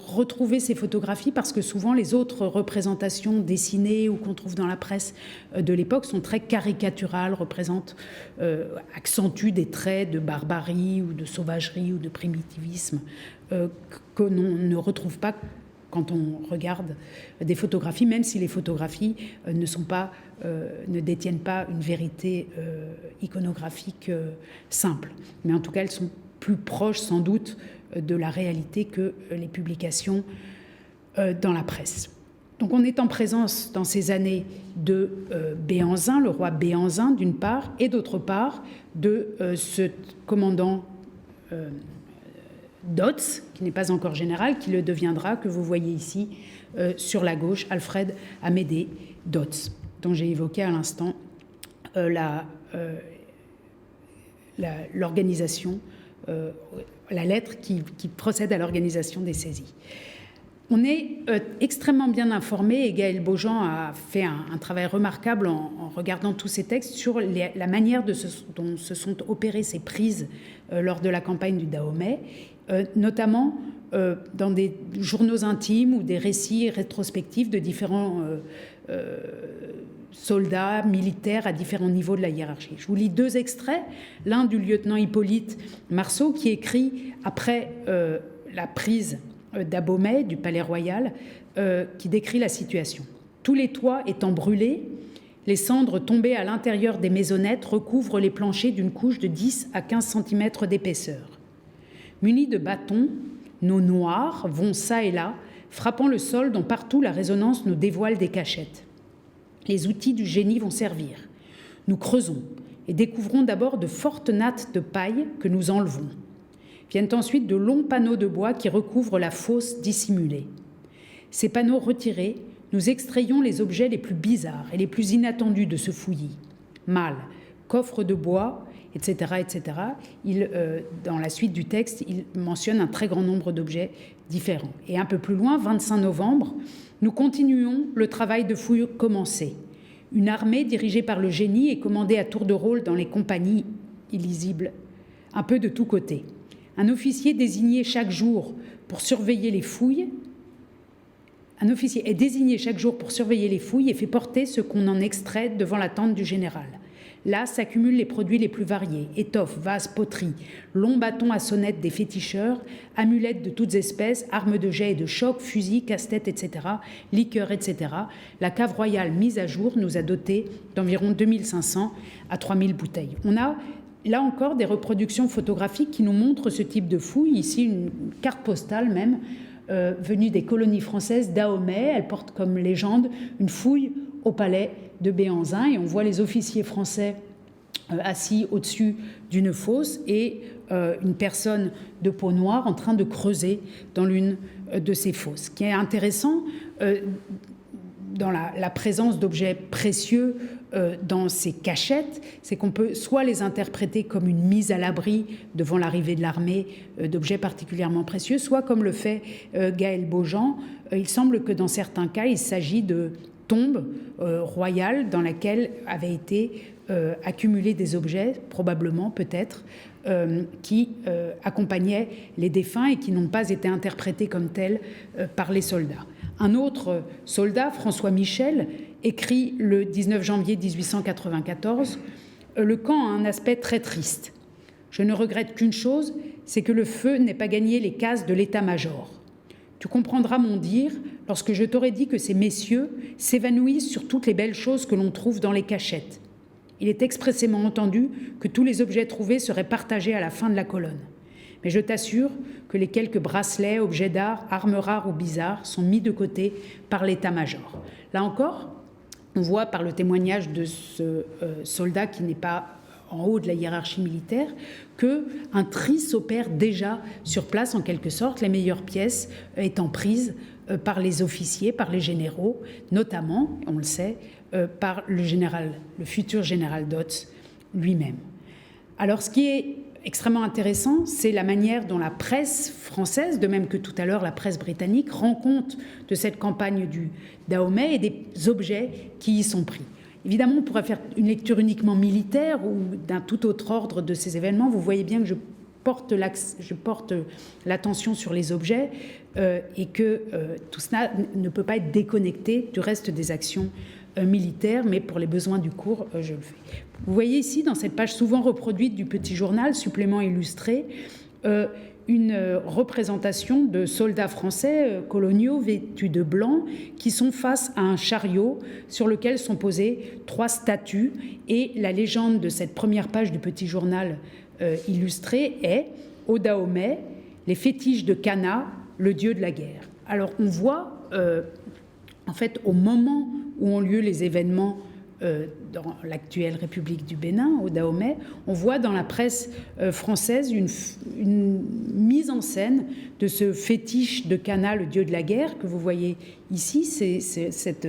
retrouver ces photographies parce que souvent les autres représentations dessinées ou qu'on trouve dans la presse de l'époque sont très caricaturales, accentuent des traits de barbarie ou de sauvagerie ou de primitivisme que l'on ne retrouve pas quand on regarde des photographies, même si les photographies ne détiennent pas une vérité iconographique simple. Mais en tout cas, elles sont plus proches sans doute de la réalité que les publications dans la presse. Donc on est en présence dans ces années de Béhanzin, le roi Béhanzin d'une part, et d'autre part de ce commandant Dodds, qui n'est pas encore général, qui le deviendra, que vous voyez ici sur la gauche, Alfred Amédée Dodds, dont j'ai évoqué à l'instant l'organisation, la lettre qui procède à l'organisation des saisies. On est extrêmement bien informé, et Gaël Beaujean a fait un travail remarquable en regardant tous ces textes sur la manière dont se sont opérées ces prises lors de la campagne du Dahomey, notamment dans des journaux intimes ou des récits rétrospectifs de différents soldats, militaires à différents niveaux de la hiérarchie. Je vous lis 2 extraits, l'un du lieutenant Hippolyte Marceau qui écrit après la prise d'Abomey, du Palais Royal, qui décrit la situation. Tous les toits étant brûlés, les cendres tombées à l'intérieur des maisonnettes recouvrent les planchers d'une couche de 10 à 15 cm d'épaisseur. Munis de bâtons, nos noirs vont çà et là, frappant le sol dont partout la résonance nous dévoile des cachettes. Les outils du génie vont servir. Nous creusons et découvrons d'abord de fortes nattes de paille que nous enlevons. Viennent ensuite de longs panneaux de bois qui recouvrent la fosse dissimulée. Ces panneaux retirés, nous extrayons les objets les plus bizarres et les plus inattendus de ce fouillis. Malles, coffres de bois, etc. etc. Dans la suite du texte, il mentionne un très grand nombre d'objets différents. Et un peu plus loin, 25 novembre, nous continuons le travail de fouille commencé. Une armée dirigée par le génie est commandée à tour de rôle dans les compagnies illisibles, un peu de tous côtés. Un officier désigné chaque jour pour surveiller les fouilles. Un officier est désigné chaque jour pour surveiller les fouilles et fait porter ce qu'on en extrait devant la tente du général. Là s'accumulent les produits les plus variés, étoffes, vases, poteries, longs bâtons à sonnettes des féticheurs, amulettes de toutes espèces, armes de jet et de choc, fusils, casse-têtes, etc., liqueurs, etc. La cave royale mise à jour nous a doté d'environ 2500 à 3000 bouteilles. On a là encore des reproductions photographiques qui nous montrent ce type de fouille. Ici, une carte postale même, venue des colonies françaises d'Ahomey. Elle porte comme légende une fouille au palais de Béhanzin, et on voit les officiers français assis au-dessus d'une fosse et une personne de peau noire en train de creuser dans l'une de ces fosses. Ce qui est intéressant dans la présence d'objets précieux dans ces cachettes, c'est qu'on peut soit les interpréter comme une mise à l'abri devant l'arrivée de l'armée d'objets particulièrement précieux, soit comme le fait Gaël Beaujean. Il semble que dans certains cas, il s'agit de tombe royale dans laquelle avaient été accumulés des objets, probablement, peut-être, qui accompagnaient les défunts et qui n'ont pas été interprétés comme tels par les soldats. Un autre soldat, François Michel, écrit le 19 janvier 1894 « Le camp a un aspect très triste. Je ne regrette qu'une chose, c'est que le feu n'ait pas gagné les cases de l'état-major. Tu comprendras mon dire lorsque je t'aurai dit que ces messieurs s'évanouissent sur toutes les belles choses que l'on trouve dans les cachettes. Il est expressément entendu que tous les objets trouvés seraient partagés à la fin de la colonne. Mais je t'assure que les quelques bracelets, objets d'art, armes rares ou bizarres sont mis de côté par l'état-major. » Là encore, on voit par le témoignage de ce soldat qui n'est pas en haut de la hiérarchie militaire, qu'un tri s'opère déjà sur place en quelque sorte, les meilleures pièces étant prises par les officiers, par les généraux, notamment, on le sait, par le futur général Dodds lui-même. Alors ce qui est extrêmement intéressant, c'est la manière dont la presse française, de même que tout à l'heure la presse britannique, rend compte de cette campagne du Dahomey et des objets qui y sont pris. Évidemment, on pourrait faire une lecture uniquement militaire ou d'un tout autre ordre de ces événements. Vous voyez bien que je porte l'attention sur les objets et que tout cela ne peut pas être déconnecté du reste des actions militaires, mais pour les besoins du cours, je le fais. Vous voyez ici, dans cette page souvent reproduite du Petit Journal, supplément illustré, une représentation de soldats français coloniaux vêtus de blanc qui sont face à un chariot sur lequel sont posées 3 statues. Et la légende de cette première page du Petit Journal illustré est « Au Dahomey, les fétiches de Cana, le dieu de la guerre ». Alors on voit, en fait, au moment où ont lieu les événements dans l'actuelle République du Bénin, au Dahomey, on voit dans la presse française une mise en scène de ce fétiche de Cana, le dieu de la guerre, que vous voyez ici. C'est cette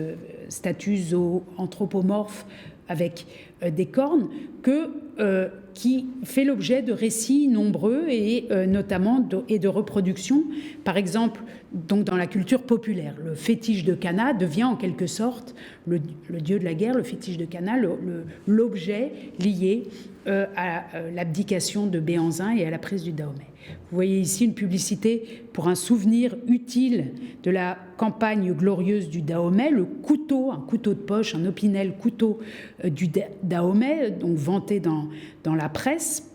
statue zoanthropomorphe avec des cornes qui fait l'objet de récits nombreux et notamment de reproductions. Par exemple, donc dans la culture populaire, le fétiche de Cana devient en quelque sorte le dieu de la guerre, le fétiche de Cana, l'objet lié à l'abdication de Béhanzin et à la prise du Dahomey. Vous voyez ici une publicité pour un souvenir utile de la campagne glorieuse du Dahomey, le couteau, un couteau de poche, un Opinel couteau du Dahomey, donc vanté dans la presse,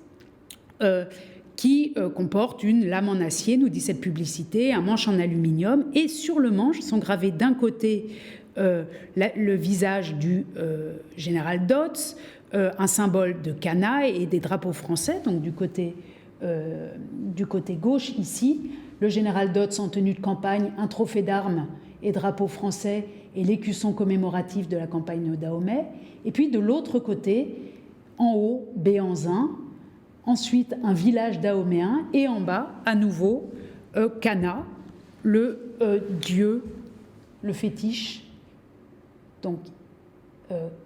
qui comporte une lame en acier, nous dit cette publicité, un manche en aluminium, et sur le manche sont gravés d'un côté le visage du général Dodds, un symbole de Cana et des drapeaux français, donc du côté gauche ici, le général Dodds en tenue de campagne, un trophée d'armes et drapeau français et l'écusson commémoratif de la campagne de Dahomey, et puis de l'autre côté, en haut, Béhanzin, ensuite un village dahoméen, et en bas, à nouveau, Cana, le dieu, le fétiche, donc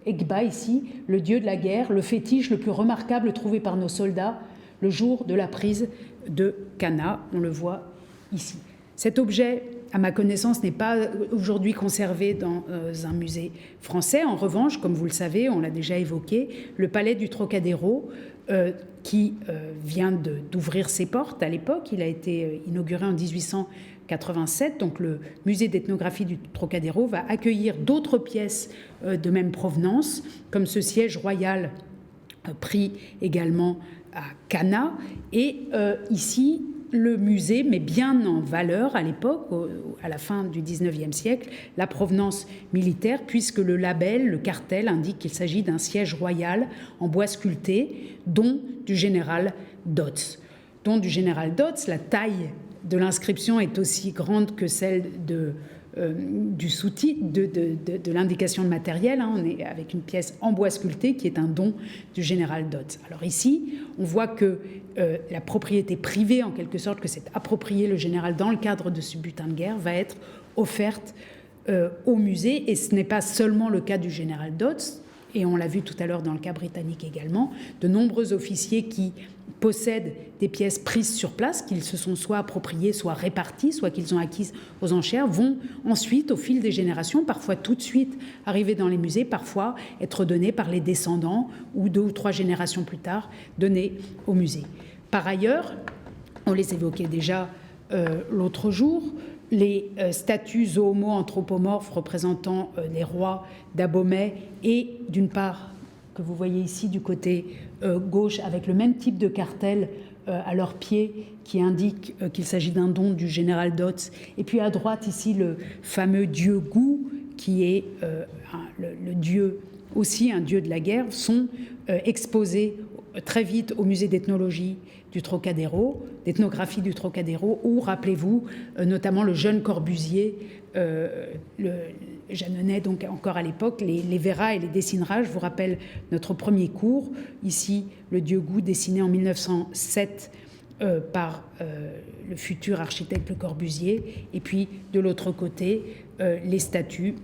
Egba ici, le dieu de la guerre, le fétiche le plus remarquable trouvé par nos soldats le jour de la prise de Cana, on le voit ici. Cet objet, à ma connaissance, n'est pas aujourd'hui conservé dans un musée français. En revanche, comme vous le savez, on l'a déjà évoqué, le palais du Trocadéro, qui vient d'ouvrir ses portes à l'époque, il a été inauguré en 1887, donc le musée d'ethnographie du Trocadéro va accueillir d'autres pièces de même provenance, comme ce siège royal pris également à Cana. Et ici, le musée met bien en valeur à l'époque, à la fin du XIXe siècle, la provenance militaire, puisque le label, le cartel, indique qu'il s'agit d'un siège royal en bois sculpté, don du général Dodds. Don du général Dodds, la taille de l'inscription est aussi grande que celle du sous-titre, de l'indication de matériel. On est avec une pièce en bois sculpté qui est un don du général Dodds. Alors ici, on voit que la propriété privée, en quelque sorte, que s'est approprié le général dans le cadre de ce butin de guerre, va être offerte au musée. Et ce n'est pas seulement le cas du général Dodds, et on l'a vu tout à l'heure dans le cas britannique également, de nombreux officiers qui possèdent des pièces prises sur place, qu'ils se sont soit appropriées, soit réparties, soit qu'ils ont acquises aux enchères, vont ensuite, au fil des générations, parfois tout de suite arriver dans les musées, parfois être données par les descendants ou 2 ou 3 générations plus tard, données au musée. Par ailleurs, on les évoquait déjà l'autre jour, les statues zoomorphes représentant les rois d'Abomey et d'une part, que vous voyez ici du côté gauche, avec le même type de cartel à leurs pieds qui indique qu'il s'agit d'un don du général Dodds. Et puis à droite ici le fameux dieu Gou, qui est le dieu, aussi un dieu de la guerre, sont exposés très vite au musée d'ethnologie du Trocadéro, d'ethnographie du Trocadéro, où, rappelez-vous, notamment le jeune Corbusier jalonnait donc encore à l'époque les verras et les dessinerages. Je vous rappelle notre premier cours, ici le dieu Gou dessiné en 1907 par le futur architecte Le Corbusier, et puis de l'autre côté les statues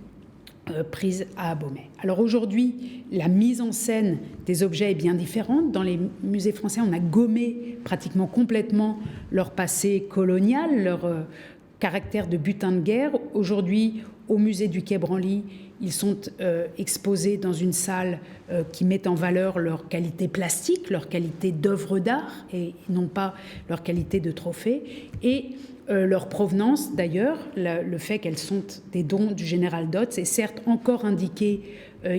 prises à Abomey. Alors aujourd'hui, la mise en scène des objets est bien différente. Dans les musées français, on a gommé pratiquement complètement leur passé colonial, leur caractère de butin de guerre. Aujourd'hui, au musée du Quai Branly, ils sont exposés dans une salle qui met en valeur leur qualité plastique, leur qualité d'œuvre d'art, et non pas leur qualité de trophée. Et leur provenance, d'ailleurs, le fait qu'elles sont des dons du général Dodds est certes encore indiqué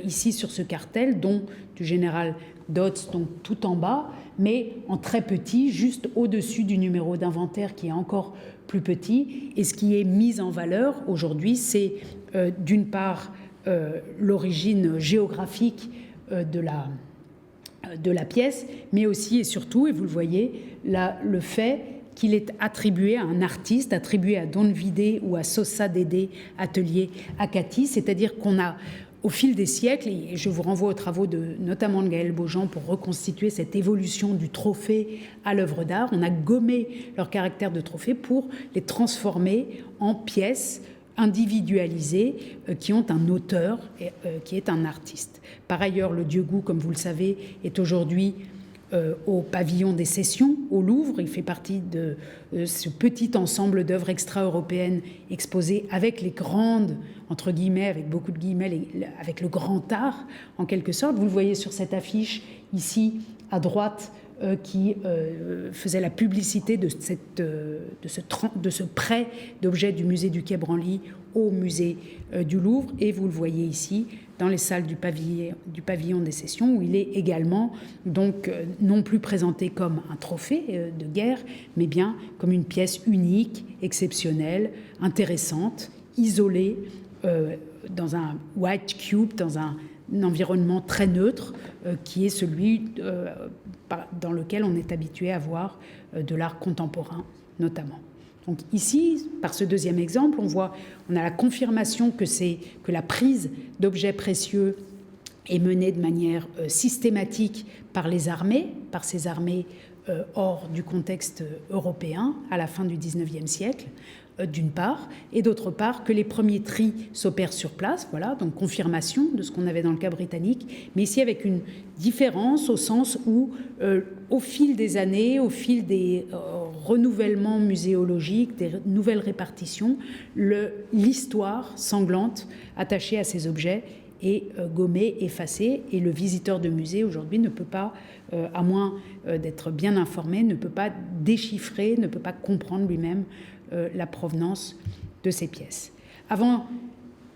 ici sur ce cartel, don du général Dodds, donc tout en bas, mais en très petit, juste au-dessus du numéro d'inventaire qui est encore plus petit. Et ce qui est mis en valeur aujourd'hui, c'est d'une part l'origine géographique de la pièce, mais aussi et surtout, et vous le voyez, le fait qu'il est attribué à un artiste, attribué à Don Vidé ou à Sosa Dédé, atelier Akati, c'est-à-dire qu'on a, au fil des siècles, et je vous renvoie aux travaux notamment de Gaël Beaujean pour reconstituer cette évolution du trophée à l'œuvre d'art, on a gommé leur caractère de trophée pour les transformer en pièces individualisées qui ont un auteur, qui est un artiste. Par ailleurs, le dieu Gou, comme vous le savez, est aujourd'hui au pavillon des Sessions, au Louvre. Il fait partie de ce petit ensemble d'œuvres extra-européennes exposées avec les grandes, entre guillemets, avec beaucoup de guillemets, avec le grand art, en quelque sorte. Vous le voyez sur cette affiche, ici, à droite, qui faisait la publicité de ce prêt d'objets du musée du Quai Branly au musée du Louvre. Et vous le voyez ici, dans les salles du pavillon des Sessions, où il est également donc non plus présenté comme un trophée de guerre, mais bien comme une pièce unique, exceptionnelle, intéressante, isolée, dans un white cube, dans un environnement très neutre, qui est celui dans lequel on est habitué à voir de l'art contemporain notamment. Donc ici, par ce deuxième exemple, on a la confirmation que la prise d'objets précieux est menée de manière systématique par les armées, par ces armées hors du contexte européen à la fin du XIXe siècle, d'une part, et d'autre part que les premiers tris s'opèrent sur place, voilà, donc confirmation de ce qu'on avait dans le cas britannique, mais ici avec une différence au sens où, au fil des années, au fil des renouvellements muséologiques, des nouvelles répartitions, l'histoire sanglante attachée à ces objets est gommée, effacée, et le visiteur de musée aujourd'hui ne peut pas, à moins d'être bien informé, ne peut pas déchiffrer, ne peut pas comprendre lui-même la provenance de ces pièces.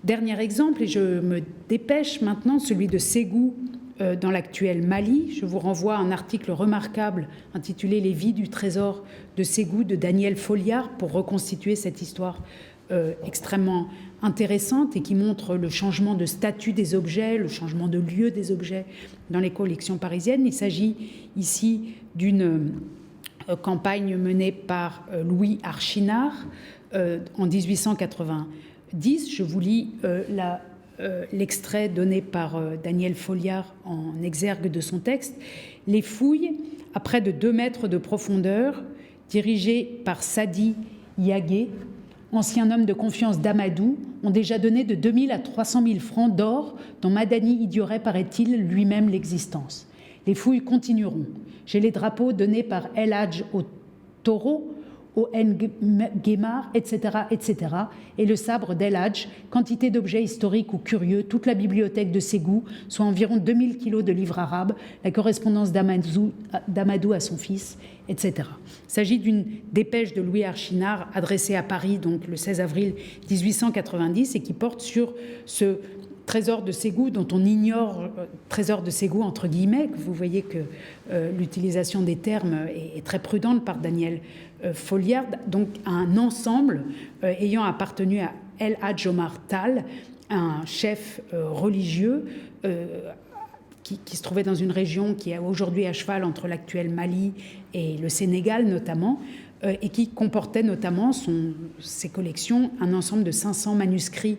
Dernier exemple, et je me dépêche maintenant, celui de Ségou dans l'actuel Mali. Je vous renvoie à un article remarquable intitulé « Les vies du trésor de Ségou » de Daniel Folliard pour reconstituer cette histoire extrêmement intéressante et qui montre le changement de statut des objets, le changement de lieu des objets dans les collections parisiennes. Il s'agit ici d'une campagne menée par Louis Archinard en 1890. Je vous lis l'extrait donné par Daniel Folliard en exergue de son texte. Les fouilles, à près de 2 mètres de profondeur, dirigées par Sadi Yagué, ancien homme de confiance d'Amadou, ont déjà donné de 2 000 à 300 000 francs d'or dont Madani ignorait, paraît-il, lui-même l'existence. Les fouilles continueront. J'ai les drapeaux donnés par El Hadj au taureau, au Nguemar, etc., etc., et le sabre d'El Hadj, quantité d'objets historiques ou curieux, toute la bibliothèque de Ségou, soit environ 2000 kilos de livres arabes, la correspondance d'Amadou à son fils, etc. Il s'agit d'une dépêche de Louis Archinard adressée à Paris donc le 16 avril 1890 et qui porte sur ce trésor de Ségou dont on ignore, trésor de Ségou entre guillemets, vous voyez que l'utilisation des termes est très prudente par Daniel Folliard, donc un ensemble ayant appartenu à El Hadj Omar Tall, un chef religieux qui se trouvait dans une région qui est aujourd'hui à cheval entre l'actuel Mali et le Sénégal notamment, et qui comportait notamment ses collections, un ensemble de 500 manuscrits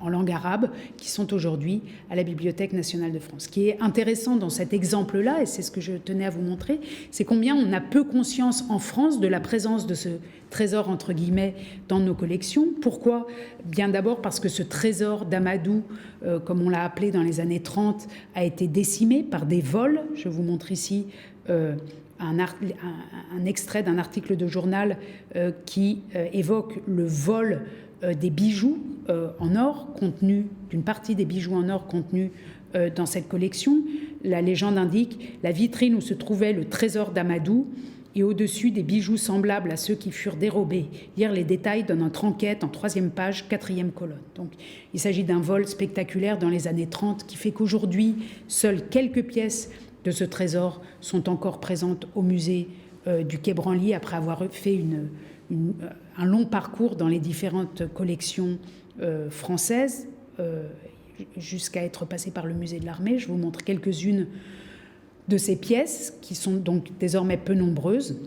en langue arabe qui sont aujourd'hui à la Bibliothèque nationale de France. Ce qui est intéressant dans cet exemple-là, et c'est ce que je tenais à vous montrer, c'est combien on a peu conscience en France de la présence de ce trésor, entre guillemets, dans nos collections. Pourquoi ? Bien d'abord parce que ce trésor d'Amadou, comme on l'a appelé dans les années 30, a été décimé par des vols. Je vous montre ici un extrait d'un article de journal qui évoque le vol des bijoux en or contenus, d'une partie des bijoux en or contenus dans cette collection. La légende indique la vitrine où se trouvait le trésor d'Amadou et au-dessus des bijoux semblables à ceux qui furent dérobés. Lire les détails de notre enquête en 3e page, 4e colonne. Donc, il s'agit d'un vol spectaculaire dans les années 30 qui fait qu'aujourd'hui, seules quelques pièces de ce trésor sont encore présentes au musée du Quai Branly après avoir fait un long parcours dans les différentes collections françaises jusqu'à être passé par le musée de l'Armée. Je vous montre quelques-unes de ces pièces qui sont donc désormais peu nombreuses,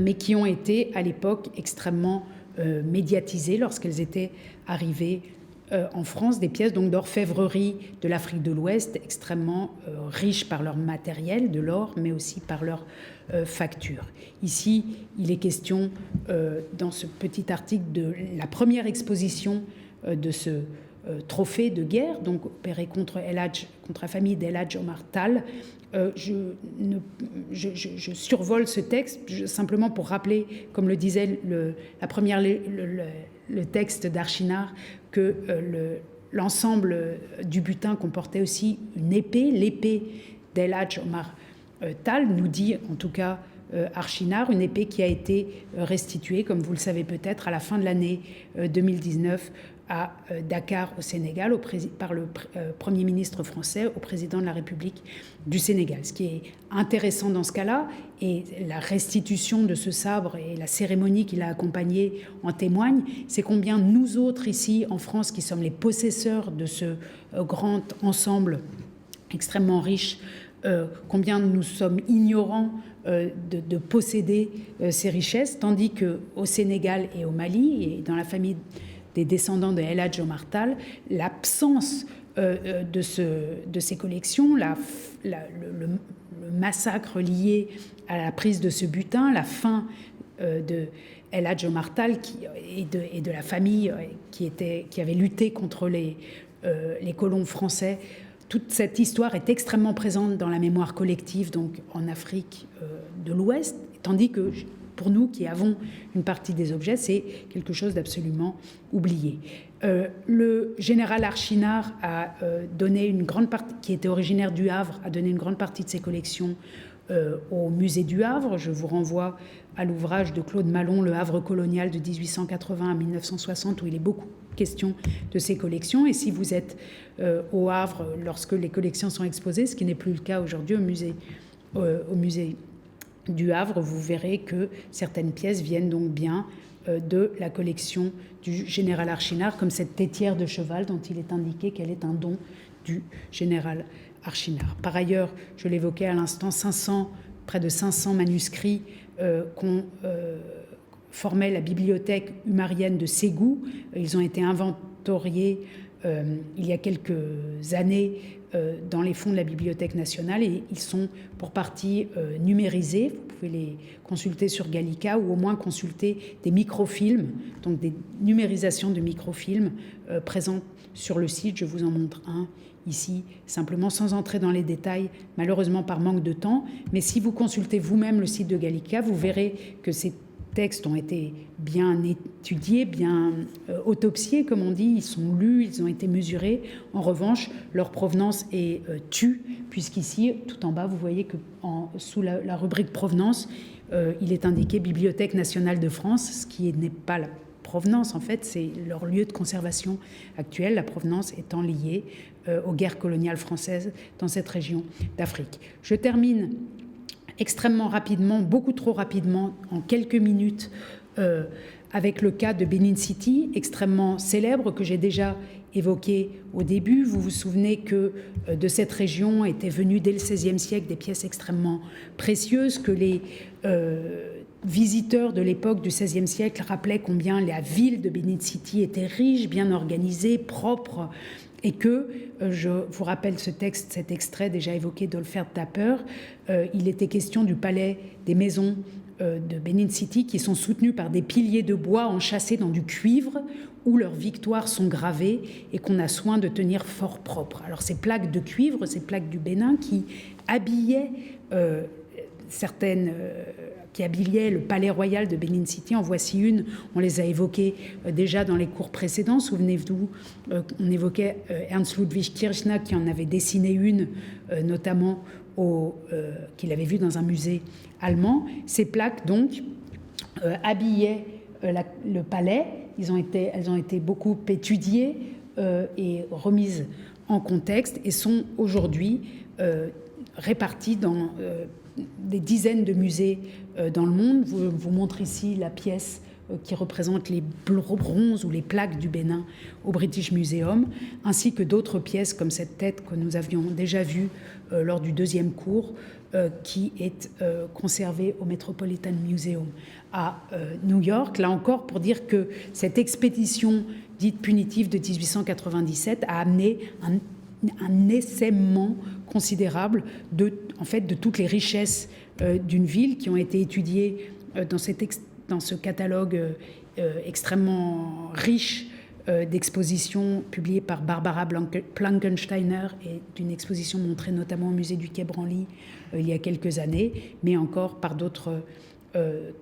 mais qui ont été à l'époque extrêmement médiatisées lorsqu'elles étaient arrivées en France, des pièces donc d'orfèvrerie de l'Afrique de l'Ouest extrêmement riches par leur matériel, de l'or, mais aussi par leur facture. Ici, il est question dans ce petit article de la première exposition de ce trophée de guerre, donc opéré contre la famille d'El Hadj Omar Tall. Je survole ce texte simplement pour rappeler, comme le disait le texte d'Archinard, que l'ensemble du butin comportait aussi une épée, l'épée d'El Hadj Omar Tall, nous dit en tout cas Archinard, une épée qui a été restituée, comme vous le savez peut-être, à la fin de l'année 2019 à Dakar au Sénégal par le Premier ministre français au président de la République du Sénégal. Ce qui est intéressant dans ce cas-là, et la restitution de ce sabre et la cérémonie qui l'a accompagné en témoigne, c'est combien nous autres ici en France, qui sommes les possesseurs de ce grand ensemble extrêmement riche, combien nous sommes ignorants de posséder ces richesses, tandis qu'au Sénégal et au Mali, et dans la famille des descendants de El Hadj Omar Tall, l'absence de ces collections, le massacre lié à la prise de ce butin, la fin de El Hadj Omar Tall et de la famille qui avait lutté contre les colons français. Toute cette histoire est extrêmement présente dans la mémoire collective, donc en Afrique de l'Ouest, tandis que pour nous qui avons une partie des objets, c'est quelque chose d'absolument oublié. Le général Archinard a donné une grande partie, qui était originaire du Havre, a donné une grande partie de ses collections au musée du Havre. Je vous renvoie à l'ouvrage de Claude Malon, Le Havre colonial de 1880 à 1960, où il est beaucoup question de ces collections. Et si vous êtes au Havre lorsque les collections sont exposées, ce qui n'est plus le cas aujourd'hui au musée du Havre, vous verrez que certaines pièces viennent donc bien de la collection du général Archinard, comme cette tétière de cheval dont il est indiqué qu'elle est un don du général Archinard. Par ailleurs, je l'évoquais à l'instant, près de 500 manuscrits formaient la bibliothèque humarienne de Ségou. Ils ont été inventoriés il y a quelques années dans les fonds de la Bibliothèque nationale et ils sont pour partie numérisés. Vous pouvez les consulter sur Gallica ou au moins consulter des microfilms, donc des numérisations de microfilms présents sur le site. Je vous en montre un ici, simplement sans entrer dans les détails, malheureusement par manque de temps. Mais si vous consultez vous-même le site de Gallica, vous verrez que ces textes ont été bien étudiés, bien autopsiés, comme on dit. Ils sont lus, ils ont été mesurés. En revanche, leur provenance est tue, puisqu'ici, tout en bas, vous voyez que sous la rubrique provenance, il est indiqué Bibliothèque nationale de France, ce qui n'est pas la provenance, en fait, c'est leur lieu de conservation actuel, la provenance étant liée aux guerres coloniales françaises dans cette région d'Afrique. Je termine extrêmement rapidement, beaucoup trop rapidement, en quelques minutes, avec le cas de Benin City, extrêmement célèbre, que j'ai déjà évoqué au début. Vous vous souvenez que de cette région étaient venues dès le XVIe siècle des pièces extrêmement précieuses, que les visiteurs de l'époque du XVIe siècle rappelaient combien la ville de Benin City était riche, bien organisée, propre, et que, je vous rappelle ce texte, cet extrait déjà évoqué d'Olfert Tapper, il était question du palais des maisons de Benin City qui sont soutenus par des piliers de bois enchâssés dans du cuivre où leurs victoires sont gravées et qu'on a soin de tenir fort propre. Alors ces plaques de cuivre, ces plaques du Bénin qui habillaient qui habillaient le palais royal de Benin City. En voici une, on les a évoquées déjà dans les cours précédents. Souvenez-vous, on évoquait Ernst Ludwig Kirchner qui en avait dessiné une, notamment qu'il avait vue dans un musée allemand. Ces plaques, donc, habillaient le palais. Elles ont été beaucoup étudiées et remises en contexte et sont aujourd'hui réparties dans des dizaines de musées dans le monde. Je vous montre ici la pièce qui représente les bronzes ou les plaques du Bénin au British Museum, ainsi que d'autres pièces comme cette tête que nous avions déjà vue lors du deuxième cours, qui est conservée au Metropolitan Museum à New York. Là encore, pour dire que cette expédition dite punitive de 1897 a amené un essaimement considérable de toutes les richesses d'une ville qui ont été étudiées dans ce catalogue extrêmement riche d'expositions publiées par Barbara Plankensteiner et d'une exposition montrée notamment au musée du Quai Branly il y a quelques années, mais encore par d'autres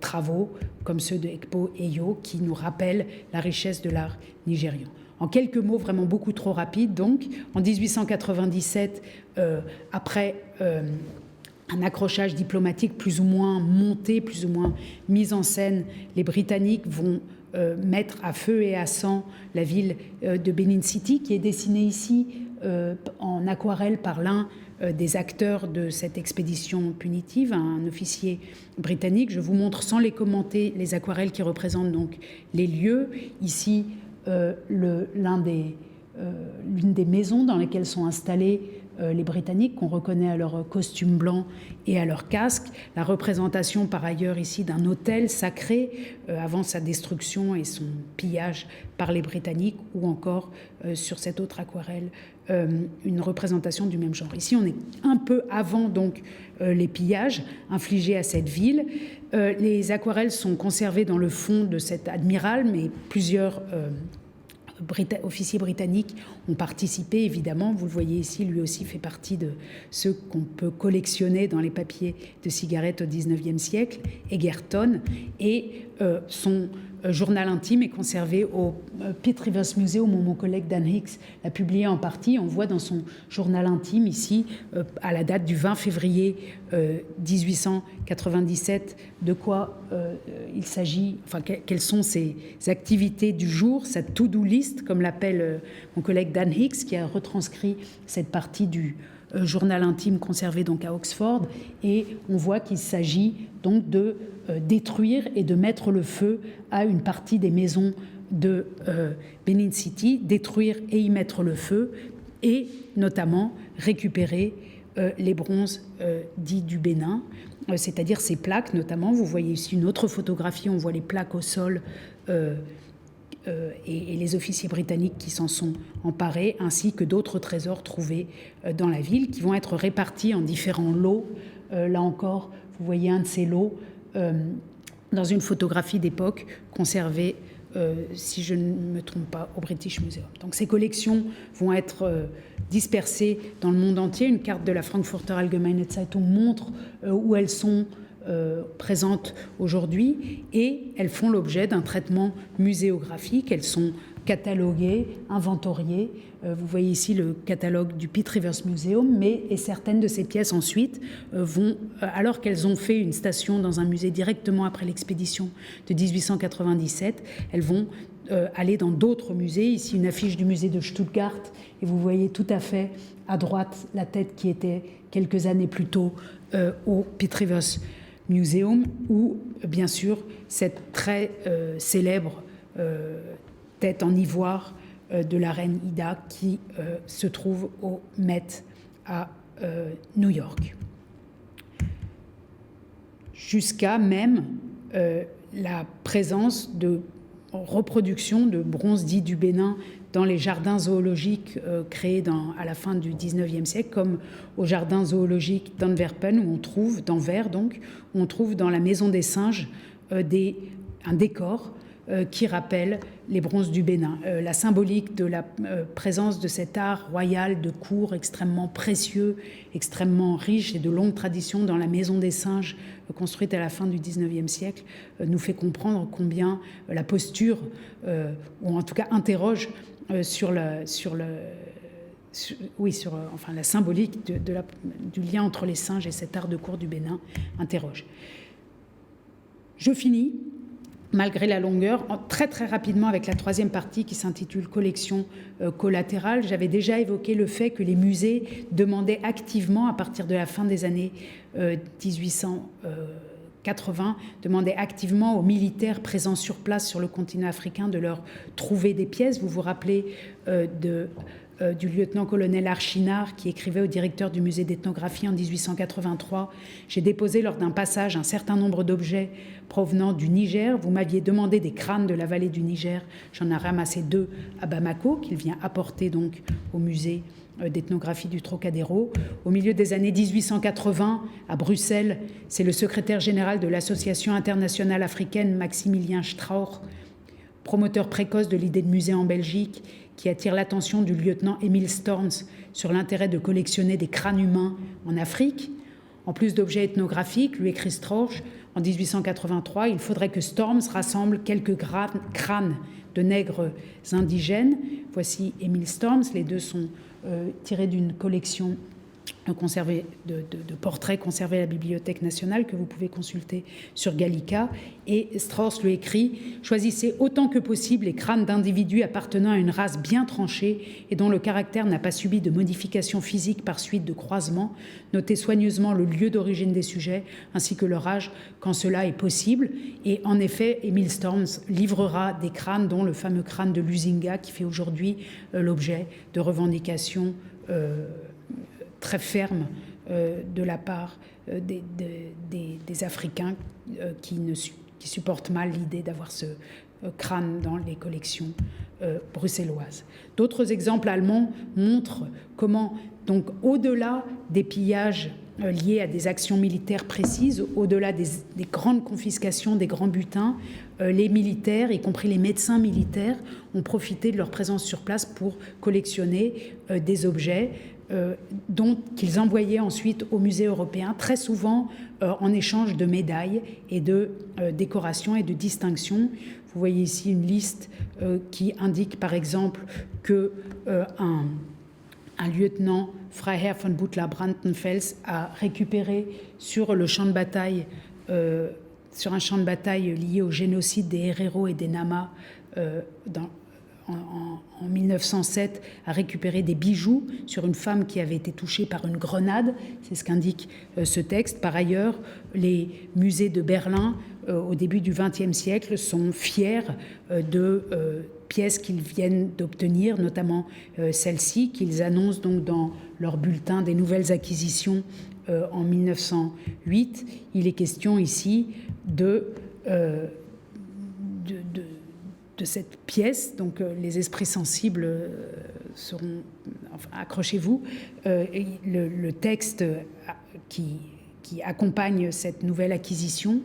travaux comme ceux de Ekpo Eyo qui nous rappellent la richesse de l'art nigérian. En quelques mots, vraiment beaucoup trop rapides, donc, en 1897, après un accrochage diplomatique plus ou moins monté, plus ou moins mis en scène, les Britanniques vont mettre à feu et à sang la ville de Benin City, qui est dessinée ici en aquarelle par l'un des acteurs de cette expédition punitive, un officier britannique. Je vous montre sans les commenter les aquarelles qui représentent donc les lieux. Ici, l'une des maisons dans lesquelles sont installés les Britanniques, qu'on reconnaît à leur costume blanc et à leur casque. La représentation, par ailleurs, ici d'un hôtel sacré avant sa destruction et son pillage par les Britanniques, ou encore sur cette autre aquarelle, une représentation du même genre. Ici, on est un peu avant donc les pillages infligés à cette ville. Les aquarelles sont conservées dans le fond de cet admiral, mais plusieurs officiers britanniques ont participé, évidemment. Vous le voyez ici, lui aussi fait partie de ceux qu'on peut collectionner dans les papiers de cigarettes au XIXe siècle, Egerton, et sont journal intime est conservé au Pitt Rivers Museum, où mon collègue Dan Hicks l'a publié en partie. On voit dans son journal intime ici, à la date du 20 février 1897, de quoi il s'agit, enfin quelles sont ses activités du jour, sa to-do list, comme l'appelle mon collègue Dan Hicks, qui a retranscrit cette partie du journal intime conservé donc à Oxford, et on voit qu'il s'agit donc de détruire et de mettre le feu à une partie des maisons de Benin City, détruire et y mettre le feu, et notamment récupérer les bronzes dits du Bénin, c'est-à-dire ces plaques notamment. Vous voyez ici une autre photographie, on voit les plaques au sol et les officiers britanniques qui s'en sont emparés, ainsi que d'autres trésors trouvés dans la ville, qui vont être répartis en différents lots. Là encore, vous voyez un de ces lots dans une photographie d'époque conservée, si je ne me trompe pas, au British Museum. Donc ces collections vont être dispersées dans le monde entier. Une carte de la Frankfurter Allgemeine Zeitung montre où elles sont présentes aujourd'hui, et elles font l'objet d'un traitement muséographique. Elles sont cataloguées, inventoriées. Vous voyez ici le catalogue du Pitt Rivers Museum, et certaines de ces pièces ensuite vont, alors qu'elles ont fait une station dans un musée directement après l'expédition de 1897, elles vont aller dans d'autres musées. Ici une affiche du musée de Stuttgart, et vous voyez tout à fait à droite la tête qui était quelques années plus tôt au Pitt Rivers Museum, ou bien sûr cette très célèbre tête en ivoire de la reine Ida qui se trouve au Met à New York. Jusqu'à même la présence de reproductions de bronzes dits du Bénin dans les jardins zoologiques créés à la fin du XIXe siècle, comme au jardin zoologique d'Antwerpen, où on trouve, d'Anvers donc, où on trouve dans la maison des singes un décor qui rappelle les bronzes du Bénin. La symbolique de la présence de cet art royal de cour extrêmement précieux, extrêmement riche et de longue tradition dans la maison des singes construite à la fin du XIXe siècle nous fait comprendre combien la posture, ou en tout cas interroge sur la symbolique du lien entre les singes et cet art de cour du Bénin interroge. Je finis, malgré la longueur, très très rapidement avec la troisième partie qui s'intitule « Collection collatérale ». J'avais déjà évoqué le fait que les musées demandaient activement, à partir de la fin des années 1880, demandaient activement aux militaires présents sur place sur le continent africain de leur trouver des pièces. Vous vous rappelez du lieutenant-colonel Archinard qui écrivait au directeur du musée d'ethnographie en 1883 « J'ai déposé lors d'un passage un certain nombre d'objets provenant du Niger. Vous m'aviez demandé des crânes de la vallée du Niger. J'en ai ramassé 2 à Bamako, qu'il vient apporter donc au musée d'ethnographie du Trocadéro. Au milieu des années 1880, à Bruxelles, c'est le secrétaire général de l'Association internationale africaine, Maximilien Strauch, promoteur précoce de l'idée de musée en Belgique, qui attire l'attention du lieutenant Emile Storms sur l'intérêt de collectionner des crânes humains en Afrique. En plus d'objets ethnographiques, lui écrit Strauch, en 1883, il faudrait que Storms rassemble quelques crânes de nègres indigènes. Voici Emile Storms, les deux sont tirés d'une collection de portraits conservés à la Bibliothèque nationale que vous pouvez consulter sur Gallica. Et Strauss lui écrit « Choisissez autant que possible les crânes d'individus appartenant à une race bien tranchée et dont le caractère n'a pas subi de modification physique par suite de croisements. Notez soigneusement le lieu d'origine des sujets ainsi que leur âge quand cela est possible. » Et en effet, Emile Storms livrera des crânes, dont le fameux crâne de Lusinga qui fait aujourd'hui l'objet de revendications très ferme de la part des Africains qui supportent mal l'idée d'avoir ce crâne dans les collections bruxelloises. D'autres exemples allemands montrent comment, donc, au-delà des pillages liés à des actions militaires précises, au-delà des grandes confiscations, des grands butins, les militaires, y compris les médecins militaires, ont profité de leur présence sur place pour collectionner des objets qu'ils envoyaient ensuite au musée européen, très souvent en échange de médailles et de décorations et de distinctions. Vous voyez ici une liste qui indique par exemple que un lieutenant, Freiherr von Butler-Brandenfels, a récupéré sur le champ de bataille, sur un champ de bataille lié au génocide des Herero et des Nama en 1907, a récupéré des bijoux sur une femme qui avait été touchée par une grenade. C'est ce qu'indique ce texte. Par ailleurs, les musées de Berlin, au début du XXe siècle, sont fiers de pièces qu'ils viennent d'obtenir, notamment celle-ci, qu'ils annoncent donc dans leur bulletin des nouvelles acquisitions en 1908. Il est question ici de cette pièce, donc les esprits sensibles seront, enfin, accrochez-vous, le texte qui accompagne cette nouvelle acquisition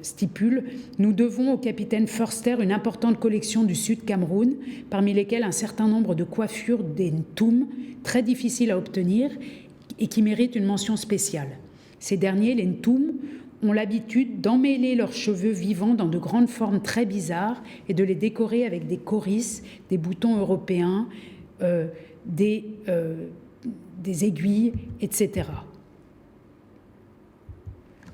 stipule « Nous devons au capitaine Förster une importante collection du Sud Cameroun, parmi lesquelles un certain nombre de coiffures des Ntoum, très difficiles à obtenir et qui méritent une mention spéciale. Ces derniers, les Ntoum, ont l'habitude d'emmêler leurs cheveux vivants dans de grandes formes très bizarres et de les décorer avec des corisses, des boutons européens, des aiguilles, etc.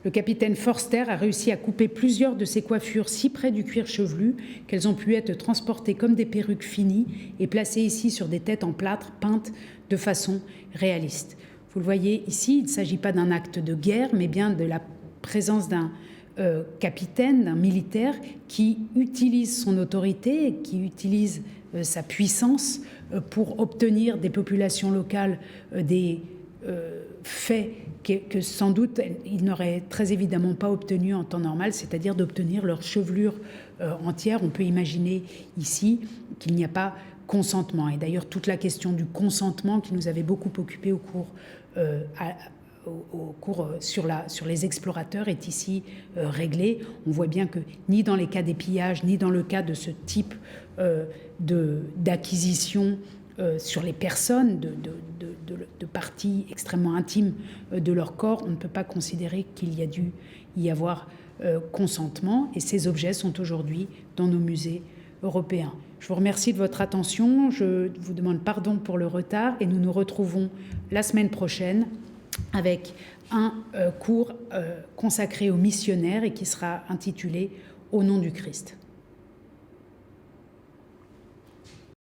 Le capitaine Förster a réussi à couper plusieurs de ces coiffures si près du cuir chevelu qu'elles ont pu être transportées comme des perruques finies et placées ici sur des têtes en plâtre peintes de façon réaliste. Vous le voyez ici, il ne s'agit pas d'un acte de guerre, mais bien de la présence d'un capitaine, d'un militaire qui utilise son autorité, qui utilise sa puissance pour obtenir des populations locales des faits que sans doute il n'aurait très évidemment pas obtenu en temps normal, c'est-à-dire d'obtenir leur chevelure entière. On peut imaginer ici qu'il n'y a pas consentement. Et d'ailleurs, toute la question du consentement qui nous avait beaucoup occupé au cours sur les explorateurs est ici réglée. On voit bien que ni dans les cas des pillages, ni dans le cas de ce type d'acquisition sur les personnes, de parties extrêmement intimes de leur corps, on ne peut pas considérer qu'il y a dû y avoir consentement. Et ces objets sont aujourd'hui dans nos musées européens. Je vous remercie de votre attention. Je vous demande pardon pour le retard et nous nous retrouvons la semaine prochaine avec un cours consacré aux missionnaires et qui sera intitulé « Au nom du Christ ».